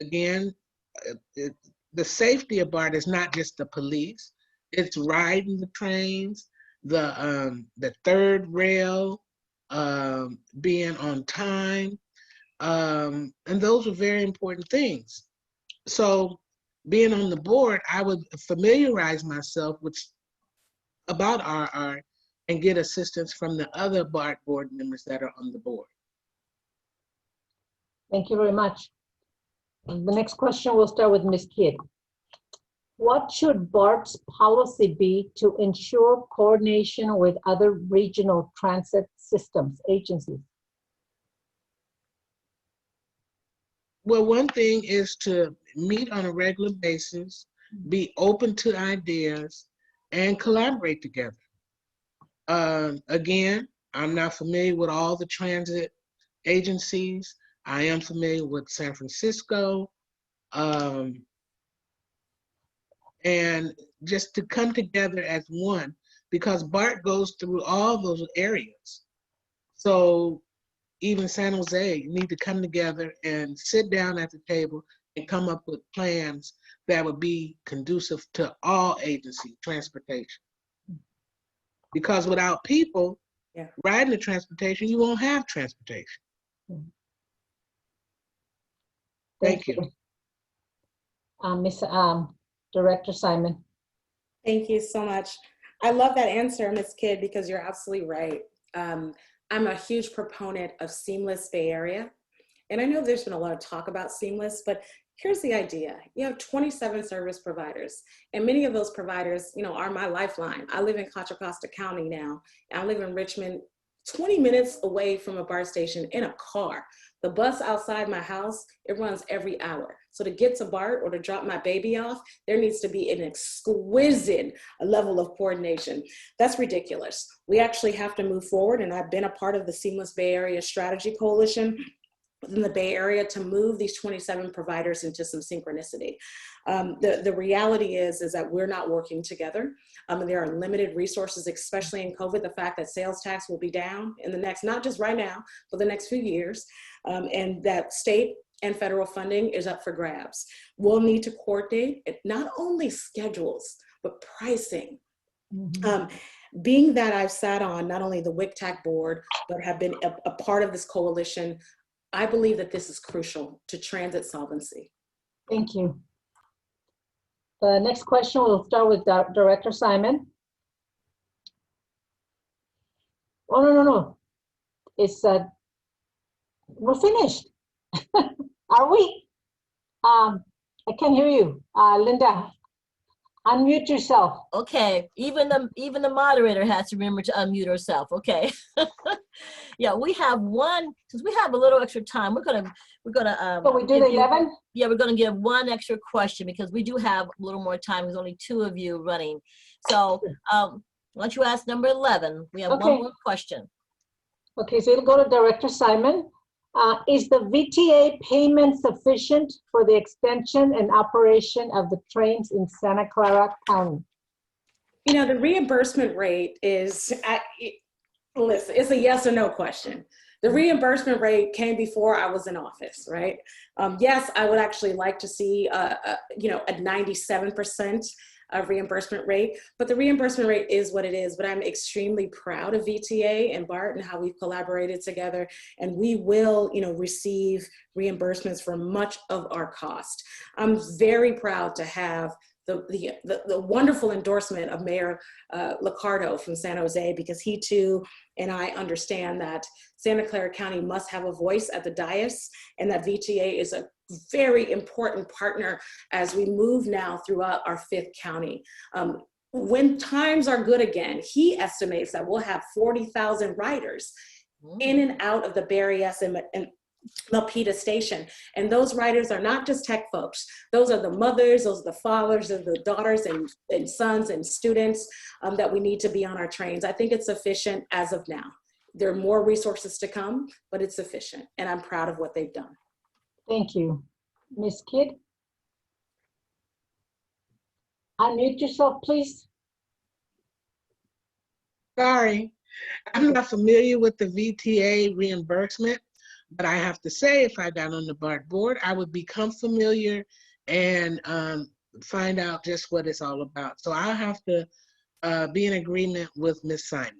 Again, the safety of BART is not just the police, it's riding the trains, the third rail, being on time, and those are very important things. So being on the board, I would familiarize myself with about RR and get assistance from the other BART board members that are on the board. Thank you very much. The next question will start with Ms. Kidd. What should BART's policy be to ensure coordination with other regional transit systems, agencies? Well, one thing is to meet on a regular basis, be open to ideas, and collaborate together. Again, I'm not familiar with all the transit agencies. I am familiar with San Francisco. And just to come together as one, because BART goes through all those areas. So even San Jose, you need to come together and sit down at the table and come up with plans that would be conducive to all agency transportation. Because without people riding the transportation, you won't have transportation. Thank you. Ms. Director Simon. Thank you so much. I love that answer, Ms. Kidd, because you're absolutely right. I'm a huge proponent of seamless Bay Area. And I know there's been a lot of talk about seamless, but here's the idea. You have 27 service providers, and many of those providers, are my lifeline. I live in Contra Costa County now, and I live in Richmond, 20 minutes away from a BART station in a car. The bus outside my house, it runs every hour. So to get to BART or to drop my baby off, there needs to be an exquisite level of coordination. That's ridiculous. We actually have to move forward, and I've been a part of the Seamless Bay Area Strategy Coalition within the Bay Area to move these 27 providers into some synchronicity. The reality is that we're not working together. And there are limited resources, especially in COVID, the fact that sales tax will be down in the next, not just right now, but the next few years, and that state and federal funding is up for grabs. We'll need to coordinate not only schedules, but pricing. Being that I've sat on not only the WICTAC board, but have been a part of this coalition, I believe that this is crucial to transit solvency. Thank you. The next question will start with Director Simon. Oh, no. It's, we're finished. Are we? I can't hear you. Linda, unmute yourself. Okay, even the moderator has to remember to unmute herself. Okay. Yeah, we have since we have a little extra time, we're gonna So we do the 11? Yeah, we're gonna give one extra question because we do have a little more time. There's only 2 of you running. So why don't you ask number 11? We have one more question. Okay, so it'll go to Director Simon. Is the VTA payment sufficient for the extension and operation of the trains in Santa Clara County? The reimbursement rate is, listen, it's a yes or no question. The reimbursement rate came before I was in office, right? Yes, I would actually like to see, a 97% reimbursement rate, but the reimbursement rate is what it is. But I'm extremely proud of VTA and BART and how we've collaborated together, and we will, receive reimbursements for much of our cost. I'm very proud to have the wonderful endorsement of Mayor Liccardo from San Jose, because he too and I understand that Santa Clara County must have a voice at the dais, and that VTA is a very important partner as we move now throughout our 5th county. When times are good again, he estimates that we'll have 40,000 riders in and out of the Berryessa and Milpitas station. And those riders are not just tech folks. Those are the mothers, those are the fathers, and the daughters and sons and students that we need to be on our trains. I think it's sufficient as of now. There are more resources to come, but it's sufficient. And I'm proud of what they've done. Thank you. Ms. Kidd? Unmute yourself, please. Sorry, I'm not familiar with the VTA reimbursement, but I have to say, if I got on the BART board, I would become familiar and find out just what it's all about. So I'll have to be in agreement with Ms. Simon.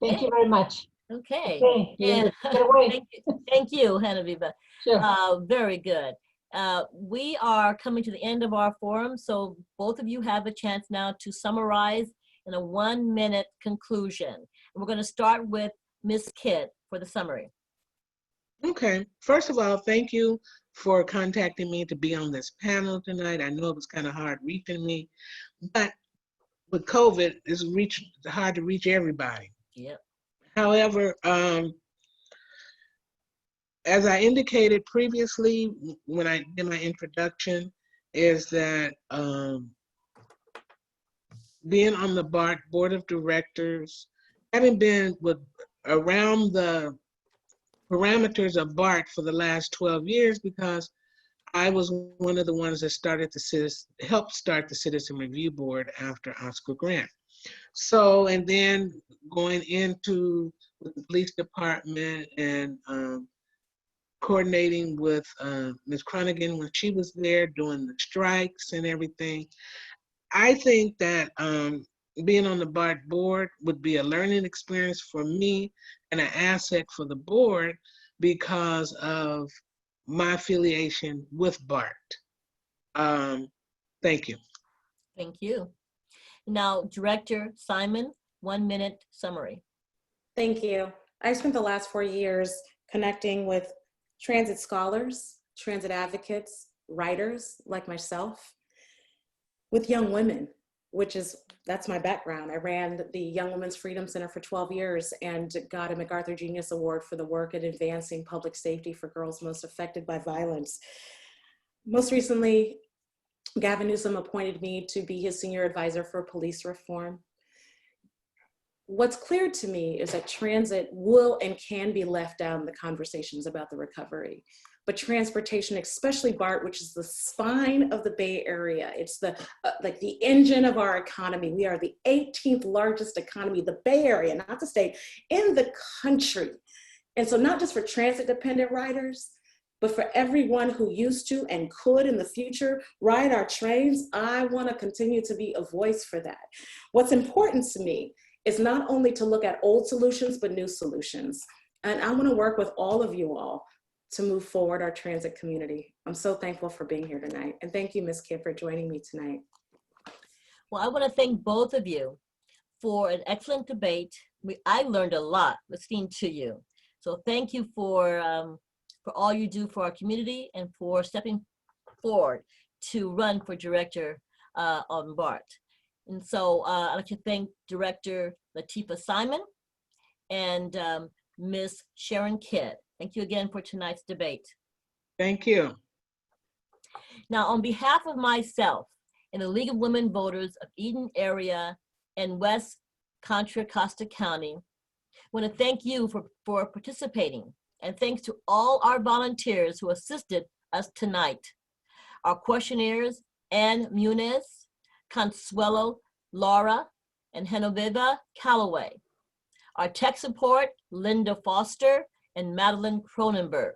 Thank you very much. Okay. Okay, Linda, And take it away. thank you, Genoveva. Sure. Very good. We are coming to the end of our forum, so both of you have a chance now to summarize in a 1-minute conclusion. And we're going to start with Ms. Kidd for the summary. Okay. First of all, thank you for contacting me to be on this panel tonight. I know it was kind of hard reaching me, but with COVID, it's hard to reach everybody. Yep. However, as I indicated previously when I did my introduction, is that being on the BART Board of Directors, having been around the parameters of BART for the last 12 years, because I was one of the ones that helped start the Citizen Review Board after Oscar Grant. So, and then going into the police department and coordinating with Ms. Cronigan when she was there doing the strikes and everything. I think that being on the BART board would be a learning experience for me and an asset for the board because of my affiliation with BART. Thank you. Thank you. Now, Director Simon, 1-minute summary. Thank you. I spent the last 4 years connecting with transit scholars, transit advocates, writers like myself, with young women, that's my background. I ran the Young Women's Freedom Center for 12 years and got a MacArthur Genius Award for the work in advancing public safety for girls most affected by violence. Most recently, Gavin Newsom appointed me to be his senior advisor for police reform. What's clear to me is that transit will and can be left out in the conversations about the recovery. But transportation, especially BART, which is the spine of the Bay Area, it's the like the engine of our economy. We are the 18th largest economy, the Bay Area, not the state, in the country. And so not just for transit-dependent riders, but for everyone who used to and could in the future ride our trains, I want to continue to be a voice for that. What's important to me is not only to look at old solutions, but new solutions. And I want to work with all of you all to move forward our transit community. I'm so thankful for being here tonight. And thank you, Ms. Kidd, for joining me tonight. Well, I want to thank both of you for an excellent debate. I learned a lot listening to you. So thank you for all you do for our community and for stepping forward to run for director on BART. And so I'd like to thank Director Latifah Simon and Ms. Sharon Kidd. Thank you again for tonight's debate. Thank you. Now, on behalf of myself and the League of Women Voters of Eden area and West Contra Costa County, I want to thank you for participating, and thanks to all our volunteers who assisted us tonight. Our questionnaires, Ann Muniz, Consuelo Lara, and Genoveva Calloway. Our tech support, Linda Foster and Madeline Kronenberg.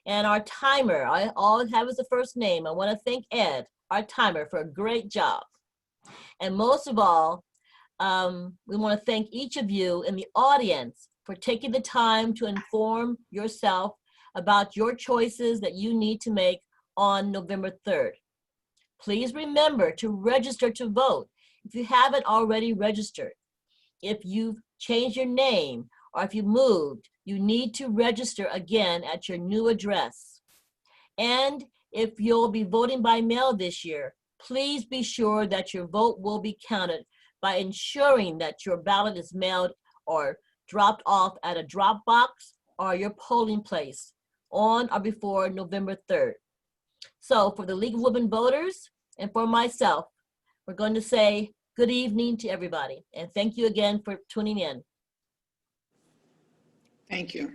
And our timer, all I have is the first name. I want to thank Ed, our timer, for a great job. And most of all, we want to thank each of you in the audience for taking the time to inform yourself about your choices that you need to make on November 3rd. Please remember to register to vote if you haven't already registered. If you've changed your name or if you moved, you need to register again at your new address. And if you'll be voting by mail this year, please be sure that your vote will be counted by ensuring that your ballot is mailed or dropped off at a drop box or your polling place on or before November 3rd. So for the League of Women Voters and for myself, we're going to say good evening to everybody. And thank you again for tuning in. Thank you.